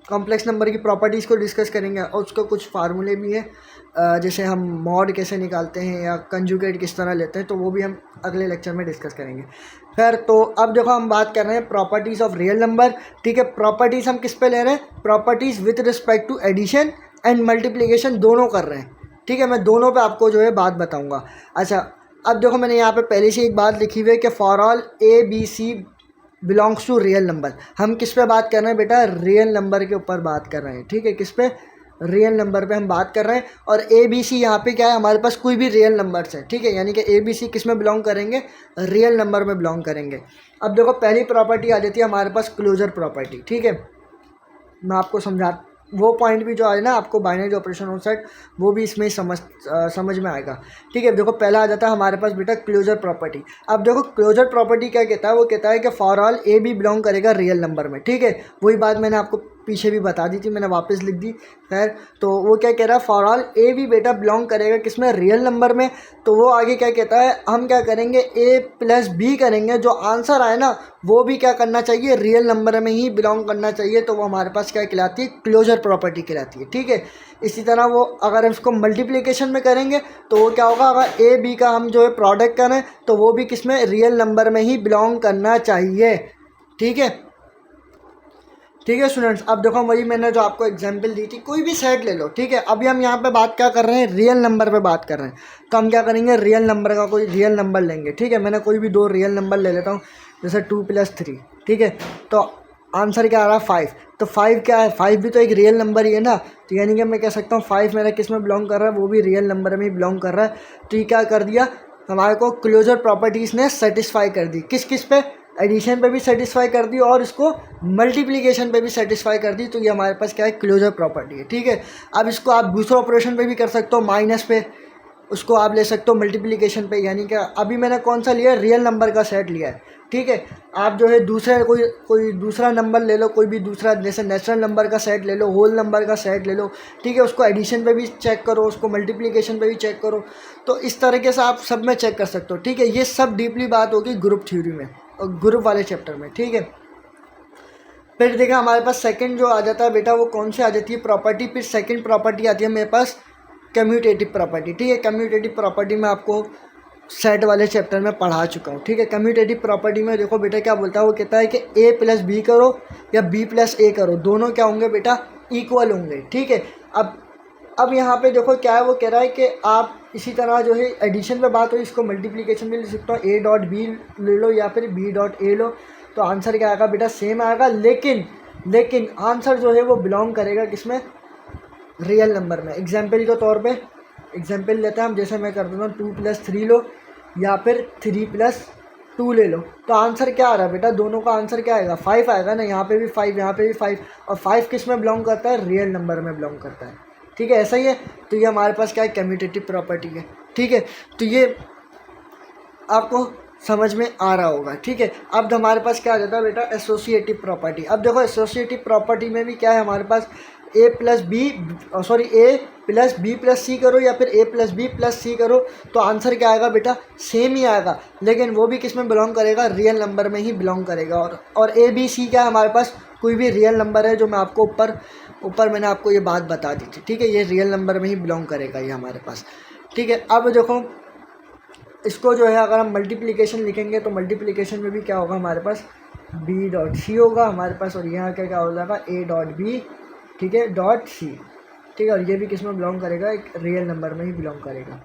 कॉम्प्लेक्स नंबर की प्रॉपर्टीज़ को डिस्कस करेंगे और उसको कुछ फार्मूले भी हैं, जैसे हम मॉड कैसे निकालते हैं या कंजुगेट किस तरह लेते हैं, तो वो भी हम अगले लेक्चर में डिस्कस करेंगे। खैर, तो अब देखो हम बात कर रहे हैं प्रॉपर्टीज़ ऑफ रियल नंबर, ठीक है। प्रॉपर्टीज़ हम किस पे ले रहे हैं, properties with respect to addition and multiplication दोनों कर रहे हैं, ठीक है। मैं दोनों पे आपको जो है बात बताऊंगा। अच्छा, अब देखो मैंने यहाँ पे पहले से एक बात लिखी हुई है कि for all ABC belongs to real number. हम किस पे बात कर रहे हैं बेटा, रियल नंबर के ऊपर बात कर रहे हैं, ठीक है। किस पे, रियल नंबर पे हम बात कर रहे हैं। और ABC यहाँ पे क्या है, हमारे पास कोई भी रियल नंबर्स है, ठीक है। यानी कि ABC किस में बिलोंग करेंगे, रियल नंबर में बिलोंग करेंगे। अब देखो पहली प्रॉपर्टी आ जाती है हमारे पास क्लोजर प्रॉपर्टी, ठीक है। मैं आपको समझा, वो पॉइंट भी जो है ना आपको बाइनरी ऑपरेशन ऑन सेट, वो भी इसमें समझ में आएगा, ठीक है। देखो पहला आ जाता है हमारे पास बेटा क्लोजर प्रॉपर्टी। अब देखो क्लोजर प्रॉपर्टी क्या कहता है, वो कहता है कि फॉर ऑल A भी बिलोंग करेगा रियल नंबर में, ठीक है। वही बात मैंने आपको पीछे भी बता दी थी, मैंने वापस लिख दी। खैर, तो वो क्या कह रहा है, फॉर ऑल A भी बेटा बिलोंग करेगा किसमें, रियल नंबर में। तो वो आगे क्या कहता है, हम क्या करेंगे, A प्लस B करेंगे, जो आंसर आए ना वो भी क्या करना चाहिए, रियल नंबर में ही बिलोंग करना चाहिए, तो वो हमारे पास क्या कहलाती है, क्लोजर प्रॉपर्टी कहलाती है, ठीक है। इसी तरह वो अगर हम इसको मल्टीप्लिकेशन में करेंगे तो वो क्या होगा, अगर A B का हम जो है प्रोडक्ट करें तो वो भी किस में, रियल नंबर में ही बिलोंग करना चाहिए, ठीक है। ठीक है स्टूडेंट्स, अब देखो वही मैंने जो आपको एग्जांपल दी थी, कोई भी सेट ले लो, ठीक है। अभी हम यहाँ पे बात क्या कर रहे हैं, रियल नंबर पे बात कर रहे हैं। तो हम क्या करेंगे, रियल नंबर का कोई रियल नंबर लेंगे, ठीक है। मैंने कोई भी दो रियल नंबर ले लेता हूँ, जैसे 2 + 3, ठीक है। तो आंसर क्या आ रहा है, 5। तो 5 क्या है, 5 भी तो एक रियल नंबर ही है ना। तो यानी कि मैं कह सकता हूँ 5 मेरा किस में बिलोंग कर रहा है, वो भी रियल नंबर में ही बिलोंग कर रहा है। तो ये क्या कर दिया, हमारे को क्लोजर प्रॉपर्टीज़ ने सेटिस्फाई कर दी, किस किस पे, एडिशन पे भी सेटिस्फाई कर दी और इसको मल्टीप्लिकेशन पे भी सेटिस्फाई कर दी। तो ये हमारे पास क्या है, क्लोजर प्रॉपर्टी है, ठीक है। अब इसको आप दूसरे ऑपरेशन पे भी कर सकते हो, माइनस पे उसको आप ले सकते हो, मल्टीप्लिकेशन पे। यानी कि अभी मैंने कौन सा लिया है, रियल नंबर का सेट लिया है, ठीक है। आप जो है दूसरे कोई दूसरा नंबर ले लो, कोई भी दूसरा, जैसे नेचुरल नंबर का सेट ले लो, होल नंबर का सेट ले लो, ठीक है। उसको एडिशन पे भी चेक करो, उसको मल्टीप्लिकेशन पे भी चेक करो। तो इस तरीके से आप सब में चेक कर सकते हो, ठीक है। ये सब डीपली बात होगी ग्रुप थ्योरी में और ग्रुप वाले चैप्टर में, ठीक है। फिर देखा हमारे पास सेकंड जो आ जाता है बेटा, वो कौन सी आ जाती है, प्रॉपर्टी। फिर सेकंड प्रॉपर्टी आती है मेरे पास कम्यूटेटिव प्रॉपर्टी, ठीक है। कम्यूटेटिव प्रॉपर्टी में आपको सेट वाले चैप्टर में पढ़ा चुका हूँ, ठीक है। कम्यूटेटिव प्रॉपर्टी में देखो बेटा क्या बोलता है, वो कहता है कि A + B करो या B + A करो, दोनों क्या होंगे बेटा, इक्वल होंगे, ठीक है। अब यहाँ पे देखो क्या है, वो कह रहा है कि आप इसी तरह जो है एडिशन पे बात हो, इसको मल्टीप्लिकेशन भी ले सकते हो, A.B ले लो या फिर B.A लो, तो आंसर क्या आएगा बेटा, सेम आएगा। लेकिन आंसर जो है वो बिलोंग करेगा किसमें, रियल नंबर में। एग्जाम्पल के तौर पे एग्जाम्पल लेते हैं हम, जैसे मैं कर दूँगा 2 + 3 लो या फिर 3 + 2 ले लो, तो आंसर क्या आ रहा है बेटा, दोनों का आंसर क्या आएगा, 5 आएगा ना। यहाँ पे भी 5, यहाँ पे भी 5, और 5 किस में बिलोंग करता है, रियल नंबर में बिलोंग करता है। ठीक है, ऐसा ही है। तो ये हमारे पास क्या है, कम्यूटेटिव प्रॉपर्टी है। ठीक है, तो ये आपको समझ में आ रहा होगा। ठीक है, अब हमारे पास क्या आ जाता है बेटा, एसोसिएटिव प्रॉपर्टी। अब देखो एसोसिएटिव प्रॉपर्टी में भी क्या है हमारे पास, ए प्लस बी प्लस सी करो या फिर ए प्लस बी प्लस सी करो, तो आंसर क्या आएगा बेटा, सेम ही आएगा, लेकिन वो भी किस में बिलोंग करेगा, रियल नंबर में ही बिलोंग करेगा। और ए बी सी क्या है हमारे पास, कोई भी रियल नंबर है, जो मैं आपको ऊपर मैंने आपको ये बात बता दी थी। ठीक है, ये रियल नंबर में ही बिलोंग करेगा ये हमारे पास। ठीक है, अब देखो इसको जो है अगर हम मल्टीप्लिकेशन लिखेंगे तो मल्टीप्लिकेशन में भी क्या होगा हमारे पास, बी डॉट सी होगा हमारे पास, और यहाँ क्या हो जाएगा, ए डॉट बी, ठीक है, डॉट सी। ठीक है, और ये भी किस में बिलोंग करेगा, एक रियल नंबर में ही बिलोंग करेगा।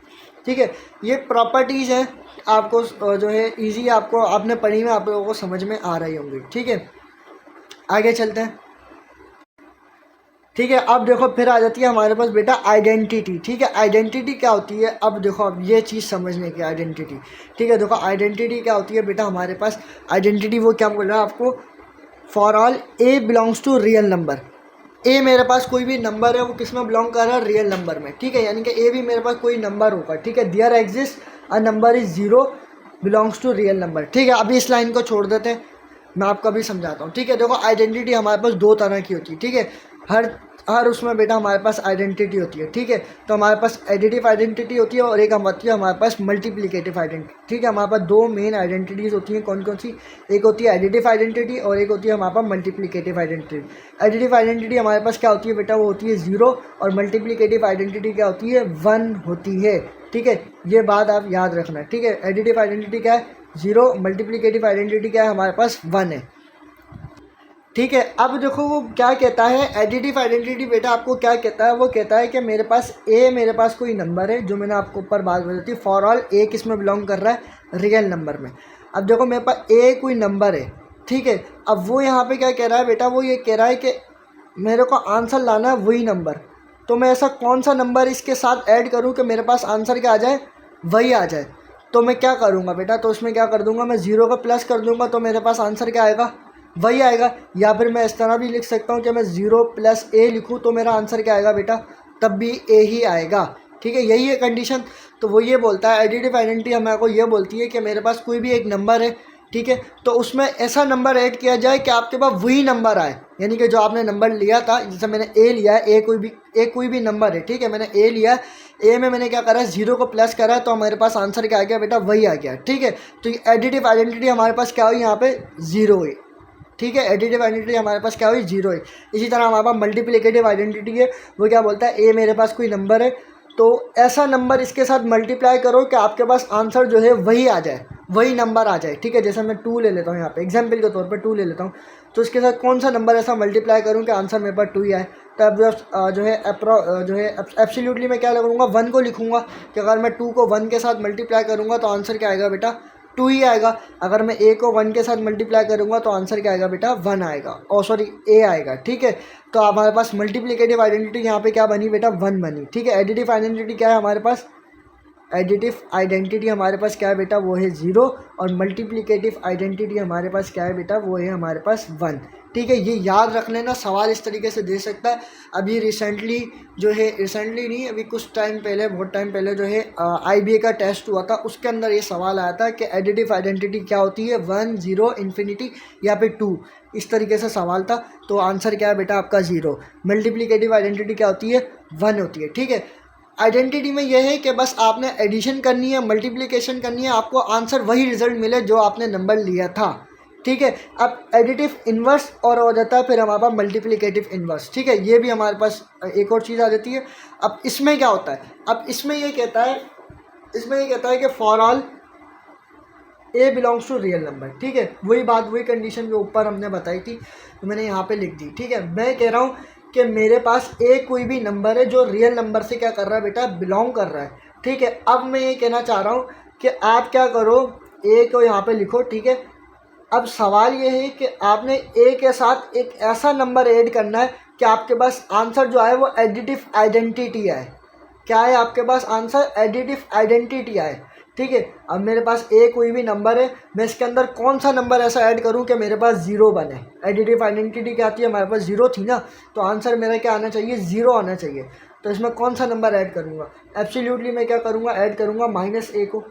ठीक है, ये प्रॉपर्टीज़ हैं, आपको जो है इजी आपको आपने पढ़ी में आप लोगों को समझ में आ रही होंगी। ठीक है, आगे चलते हैं। ठीक है, अब देखो फिर आ जाती है हमारे पास बेटा आइडेंटिटी। ठीक है, आइडेंटिटी क्या होती है, अब देखो अब ये चीज़ समझने की आइडेंटिटी। ठीक है, देखो आइडेंटिटी क्या होती है बेटा, हमारे पास आइडेंटिटी वो क्या बोल रहा है आपको, for all A belongs to real number. A मेरे पास कोई भी नंबर है, वो किस में बिलोंग कर रहा है, रियल नंबर में। ठीक है, यानी कि ए भी मेरे पास कोई नंबर होगा। ठीक है, there exist a number is 0 belongs to real number. ठीक है, अभी इस लाइन को छोड़ देते हैं, मैं आपको अभी समझाता हूँ। ठीक है, देखो आइडेंटिटी हमारे पास दो तरह की होती है। ठीक है, हर उसमें बेटा हमारे पास आइडेंटिटी होती है। ठीक है, तो हमारे पास एडिटिव आइडेंटिटी होती है और एक होती है हमारे पास मल्टीप्लिकेटिव आइडेंटिटी। ठीक है, हमारे पास दो मेन आइडेंटिटीज़ होती हैं, कौन कौन सी, एक होती है एडिटिव आइडेंटिटी और एक होती है हमारे पास मल्टीप्लिकेटिव आइडेंटिटी। एडिटिव आइडेंटिटी हमारे पास क्या होती है बेटा, वो होती है 0, और मल्टीप्लिकेटिव आइडेंटिटी क्या होती है, 1 होती है। ठीक है, ये बात आप याद रखना है। ठीक है, एडिटिव आइडेंटिटी क्या है, 0, मल्टीप्लिकेटिव आइडेंटिटी क्या है हमारे पास, 1 है। ठीक है, अब देखो वो क्या कहता है, एडिटिव आइडेंटिटी बेटा आपको क्या कहता है, वो कहता है कि मेरे पास कोई नंबर है, जो मैंने आपको ऊपर बात बताई थी, फॉर ऑल ए किस में बिलोंग कर रहा है, रियल नंबर में। अब देखो मेरे पास ए कोई नंबर है। ठीक है, अब वो यहाँ पे क्या कह रहा है बेटा, वो ये कह रहा है कि मेरे को आंसर लाना है वही नंबर, तो मैं ऐसा कौन सा नंबर इसके साथ ऐड करूँ कि मेरे पास आंसर क्या आ जाए, वही आ जाए। तो मैं क्या करूँगा बेटा, तो उसमें क्या कर दूँगा, मैं 0 का प्लस कर दूँगा, तो मेरे पास आंसर क्या आएगा, वही आएगा। या फिर मैं इस तरह भी लिख सकता हूँ कि मैं 0 प्लस ए लिखूँ, तो मेरा आंसर क्या आएगा बेटा, तब भी ए ही आएगा। ठीक है, यही है कंडीशन। तो वो ये बोलता है, एडिटिव आइडेंटिटी हमारे को ये बोलती है कि मेरे पास कोई भी एक नंबर है, ठीक है, तो उसमें ऐसा नंबर ऐड किया जाए कि आपके पास वही नंबर आए, यानी कि जो आपने नंबर लिया था, जैसे मैंने ए लिया है, ए कोई भी नंबर है। ठीक है, मैंने ए लिया है, ए में मैंने क्या करा है, 0 को प्लस करा है, तो हमारे पास आंसर क्या आ गया बेटा, वही आ गया। ठीक है, तो एडिटिव आइडेंटिटी हमारे पास क्या हुई, यहाँ पे 0 हुई। ठीक है, एडिटिव आइडेंटिटी हमारे पास क्या हुई, 0 है। इसी तरह हमारे पास मल्टीप्लिकेटिव आइडेंटिटी है, वो क्या बोलता है, ए मेरे पास कोई नंबर है, तो ऐसा नंबर इसके साथ मल्टीप्लाई करो कि आपके पास आंसर जो है वही आ जाए, वही नंबर आ जाए। ठीक है, जैसे मैं 2 ले लेता हूँ, यहाँ पे एग्जाम्पल के तौर पे 2 ले लेता हूँ, तो इसके साथ कौन सा नंबर ऐसा मल्टीप्लाई करूँ कि आंसर मेरे पास 2 ही आए। तो अब जो है एब्सोल्युटली मैं क्या लगाऊंगा, 1 को लिखूंगा कि अगर मैं 2 को 1 के साथ मल्टीप्लाई करूँगा तो आंसर क्या आएगा बेटा, 2 ही आएगा। अगर मैं ए को 1 के साथ मल्टीप्लाई करूँगा तो आंसर क्या आएगा बेटा, 1 आएगा, ए आएगा। ठीक है, तो हमारे पास मल्टीप्लिकेटिव आइडेंटिटी यहाँ पे क्या बनी बेटा, 1 बनी। ठीक है, एडिटिव आइडेंटिटी क्या है हमारे पास, एडिटिव आइडेंटिटी हमारे पास क्या है बेटा, वो है 0, और मल्टीप्लिकेटिव आइडेंटिटी हमारे पास क्या है बेटा, वो है हमारे पास 1। ठीक है, ये याद रख लेना, सवाल इस तरीके से दे सकता है। अभी रिसेंटली नहीं, अभी कुछ टाइम पहले, बहुत टाइम पहले जो है IBA का टेस्ट हुआ था, उसके अंदर ये सवाल आया था कि एडिटिव आइडेंटिटी क्या होती है, 1, 0, इन्फिनिटी या फिर 2, इस तरीके से सवाल था। तो आंसर क्या है बेटा आपका, 0। मल्टीप्लिकेटिव आइडेंटिटी क्या होती है, 1 होती है। ठीक है, आइडेंटिटी में यह है कि बस आपने एडिशन करनी है, मल्टीप्लिकेशन करनी है, आपको आंसर वही रिजल्ट मिले जो आपने नंबर लिया था। ठीक है, अब एडिटिव इन्वर्स और हो जाता है फिर हमारे पास मल्टीप्लिकेटिव इन्वर्स। ठीक है, ये भी हमारे पास एक और चीज़ आ जाती है। अब इसमें क्या होता है, अब इसमें ये कहता है कि for all A belongs to real number. ठीक है, वही बात, वही कंडीशन जो ऊपर हमने बताई थी, तो मैंने यहाँ पे लिख दी। ठीक है, मैं कह रहा हूँ कि मेरे पास ए कोई भी नंबर है जो रियल नंबर से क्या कर रहा है बेटा, बिलोंग कर रहा है। ठीक है, अब मैं ये कहना चाह रहा हूँ कि आप क्या करो, ए को यहाँ पे लिखो। ठीक है, अब सवाल ये है कि आपने ए के साथ एक ऐसा नंबर ऐड करना है कि आपके पास आंसर जो आए वो एडिटिव आइडेंटिटी आए। क्या है आपके पास आंसर, एडिटिव आइडेंटिटी आए। ठीक है। अब मेरे पास ए कोई भी नंबर है, मैं इसके अंदर कौन सा नंबर ऐसा ऐड करूं कि मेरे पास 0 बने। एडिटिव आइडेंटिटी क्या आती है, हमारे पास 0 थी ना, तो आंसर मेरा क्या आना चाहिए, 0 आना चाहिए। तो इसमें कौन सा नंबर ऐड करूँगा, एब्सोल्युटली मैं क्या करूँगा, ऐड करूँगा -a को।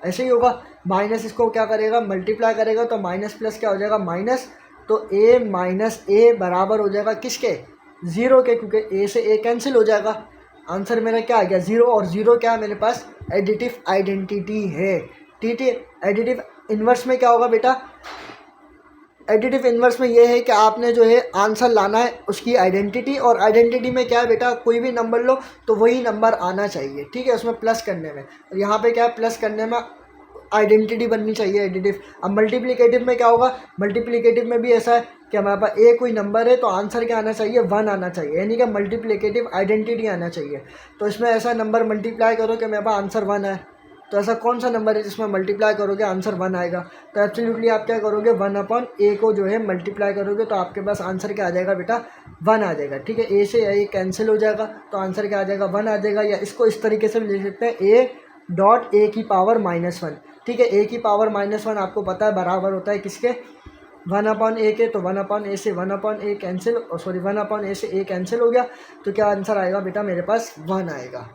ऐसे ही होगा, माइनस इसको क्या करेगा, मल्टीप्लाई करेगा, तो माइनस प्लस क्या हो जाएगा, माइनस। तो a माइनस ए बराबर हो जाएगा किसके, 0 के, क्योंकि a से a कैंसिल हो जाएगा। आंसर मेरा क्या आ गया, 0। और 0 क्या है मेरे पास, एडिटिव आइडेंटिटी है। ठीक है। एडिटिव इन्वर्स में क्या होगा बेटा, एडिटिव इन्वर्स में ये है कि आपने जो है आंसर लाना है उसकी आइडेंटिटी, और आइडेंटिटी में क्या है बेटा, कोई भी नंबर लो तो वही नंबर आना चाहिए। ठीक है, उसमें प्लस करने में, और यहाँ पे क्या है, प्लस करने में आइडेंटिटी बननी चाहिए एडिटिव। अब मल्टीप्लिकेटिव में क्या होगा, मल्टीप्लिकेटिव में भी ऐसा है कि हमारे पास ए कोई नंबर है तो आंसर क्या आना चाहिए, 1 आना चाहिए, यानी कि मल्टीप्लिकेटिव आइडेंटिटी आना चाहिए। तो इसमें ऐसा नंबर मल्टीप्लाई करो कि मेरे पास आंसर 1 है, तो ऐसा कौन सा नंबर है जिसमें मल्टीप्लाई करोगे आंसर 1 आएगा। तो एब्सोल्युटली आप क्या करोगे, 1/a को जो है मल्टीप्लाई करोगे तो आपके पास आंसर क्या आ जाएगा बेटा, 1 आ जाएगा। ठीक है, ए से ए कैंसिल हो जाएगा तो आंसर क्या आ जाएगा, 1 आ जाएगा। या इसको इस तरीके से भी लिख सकते हैं, a.a की पावर -1। ठीक है, a की पावर -1 आपको पता है बराबर होता है किसके, 1/a के। तो 1/a से 1/a कैंसिल, सॉरी 1/a से a कैंसिल हो गया, तो क्या आंसर आएगा बेटा, मेरे पास 1 आएगा।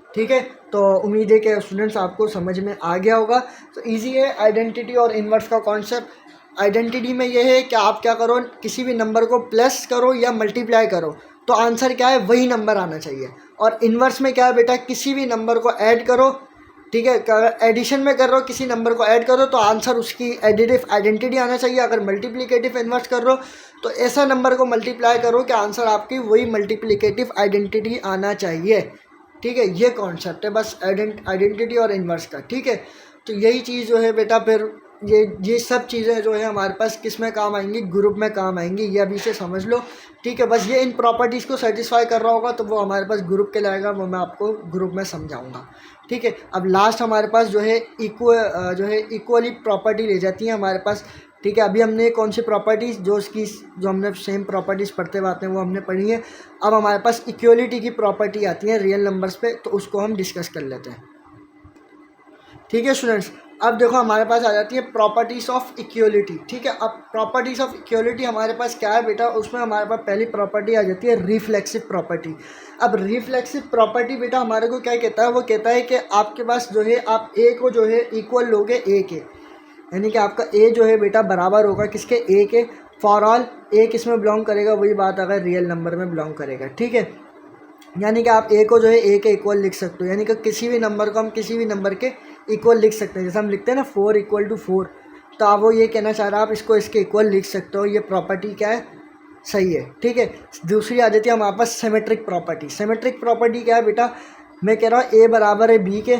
ठीक है, तो उम्मीद है कि स्टूडेंट्स आपको समझ में आ गया होगा। तो इजी है आइडेंटिटी और इन्वर्स का कॉन्सेप्ट। आइडेंटिटी में ये है कि आप क्या करो, किसी भी नंबर को प्लस करो या मल्टीप्लाई करो तो आंसर क्या है, वही नंबर आना चाहिए। और इन्वर्स में क्या है बेटा, किसी भी नंबर को ऐड करो, ठीक है, अगर एडिशन में कर रहे हो किसी नंबर को ऐड करो तो आंसर उसकी एडिटिव आइडेंटिटी आना चाहिए। अगर मल्टीप्लिकेटिव इन्वर्स कर रहे हो तो ऐसा नंबर को मल्टीप्लाई करो कि आंसर आपकी वही मल्टीप्लिकेटिव आइडेंटिटी आना चाहिए। ठीक है, ये कॉन्सेप्ट है बस आइडेंटिटी और इन्वर्स का। ठीक है, तो यही चीज़ जो है बेटा, फिर ये सब चीज़ें जो है हमारे पास किस में काम आएंगी, ग्रुप में काम आएंगी, ये अभी से समझ लो। ठीक है, बस ये इन प्रॉपर्टीज़ को सेटिस्फाई कर रहा होगा तो वो हमारे पास ग्रुप के लाएगा, वो मैं आपको ग्रुप में समझाऊंगा। ठीक है, अब लास्ट हमारे पास जो है इक्वली प्रॉपर्टी ले जाती है हमारे पास। ठीक है, अभी हमने कौन सी प्रॉपर्टीज़ जो हमने सेम प्रॉपर्टीज़ पढ़ते हुए आते हैं वो हमने पढ़ी है। अब हमारे पास इक्वलिटी की प्रॉपर्टी आती है रियल नंबर्स पे, तो उसको हम डिस्कस कर लेते हैं। ठीक है स्टूडेंट्स, अब देखो हमारे पास आ जाती है प्रॉपर्टीज़ ऑफ इक्वलिटी। ठीक है, अब प्रॉपर्टीज़ ऑफ इक्वलिटी हमारे पास क्या है बेटा, उसमें हमारे पास पहली प्रॉपर्टी आ जाती है रिफ्लेक्सिव प्रॉपर्टी। अब रिफ्लेक्सिव प्रॉपर्टी बेटा हमारे को क्या कहता है, वो कहता है कि आपके पास जो है आप ए को जो है इक्वल लोगे ए के, यानी कि आपका ए जो है बेटा बराबर होगा किसके, ए के। फॉर ऑल ए किस में बिलोंग करेगा, वही बात अगर रियल नंबर में बिलोंग करेगा। ठीक है, यानी कि आप ए को जो है ए के इक्वल लिख सकते हो, यानी कि किसी भी नंबर को हम किसी भी नंबर के इक्वल लिख सकते हैं। जैसे हम लिखते हैं ना 4 = 4, तो आप वो ये कहना चाह रहा है आप इसको इसके इक्वल लिख सकते हो। ये प्रॉपर्टी क्या है, सही है। ठीक है, दूसरी आ जाती है हमारे पास सिमेट्रिक प्रॉपर्टी। सिमेट्रिक प्रॉपर्टी क्या है बेटा, मैं कह रहा हूँ ए बराबर है बी के,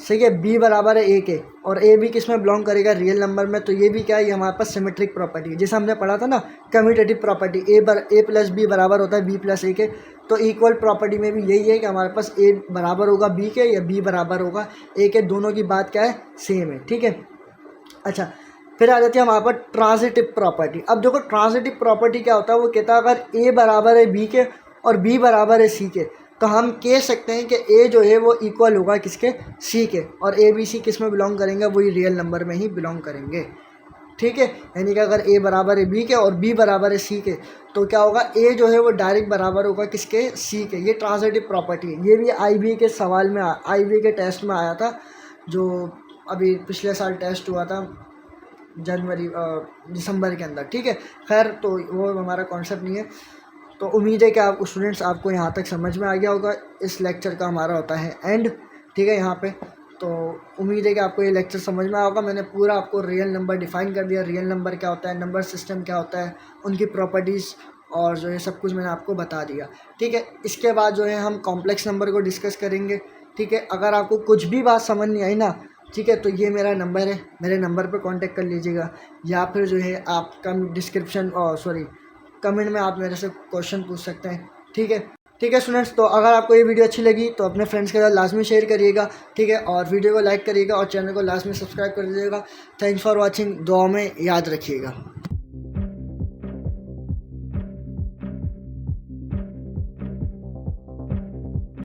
सही है, बी बराबर है ए के, और ए बी किस में बिलोंग करेगा, रियल नंबर में। तो ये भी क्या है, ये हमारे पास सिमेट्रिक प्रॉपर्टी है। जैसे हमने पढ़ा था ना कम्यूटेटिव प्रॉपर्टी, ए प्लस बी बराबर होता है बी प्लस ए के। तो इक्वल प्रॉपर्टी में भी यही है कि हमारे पास ए बराबर होगा बी के या बी बराबर होगा ए के, दोनों की बात क्या है, सेम है। ठीक है, अच्छा, फिर आ जाती है हमारे पास ट्रांजिटिव प्रॉपर्टी। अब देखो ट्रांजिटिव प्रॉपर्टी क्या होता है, वो कहता है अगर ए बराबर है बी के और बी बराबर है सी के, तो हम कह सकते हैं कि ए जो है वो इक्वल होगा किसके, सी के, और ए बी सी किस में बिलोंग करेंगे, वही रियल नंबर में ही बिलोंग करेंगे। ठीक है, यानी कि अगर ए बराबर है बी के और बी बराबर है सी के, तो क्या होगा, ए जो है वो डायरेक्ट बराबर होगा किसके, सी के। ये ट्रांजिटिव प्रॉपर्टी है। ये भी IBA के सवाल में IBA के टेस्ट में आया था, जो अभी पिछले साल टेस्ट हुआ था दिसंबर के अंदर। ठीक है, खैर तो वो हमारा कॉन्सेप्ट नहीं है। तो उम्मीद है कि आप स्टूडेंट्स आपको यहाँ तक समझ में आ गया होगा। इस लेक्चर का हमारा होता है एंड। ठीक है, यहाँ पे तो उम्मीद है कि आपको ये लेक्चर समझ में आया होगा। मैंने पूरा आपको रियल नंबर डिफ़ाइन कर दिया, रियल नंबर क्या होता है, नंबर सिस्टम क्या होता है, उनकी प्रॉपर्टीज़ और जो है सब कुछ मैंने आपको बता दिया। ठीक है, इसके बाद जो है हम कॉम्प्लेक्स नंबर को डिस्कस करेंगे। ठीक है, अगर आपको कुछ भी बात समझ नहीं आई ना, ठीक है, तो ये मेरा नंबर है, मेरे नंबर पर कांटेक्ट कर लीजिएगा, या फिर जो है आप कमेंट में आप मेरे से क्वेश्चन पूछ सकते हैं। ठीक है स्टूडेंट्स, तो अगर आपको ये वीडियो अच्छी लगी तो अपने फ्रेंड्स के साथ लाजमी शेयर करिएगा। ठीक है, और वीडियो को लाइक करिएगा और चैनल को लाजमी सब्सक्राइब कर दीजिएगा। थैंक्स फॉर वॉचिंग, दुआ में याद रखिएगा।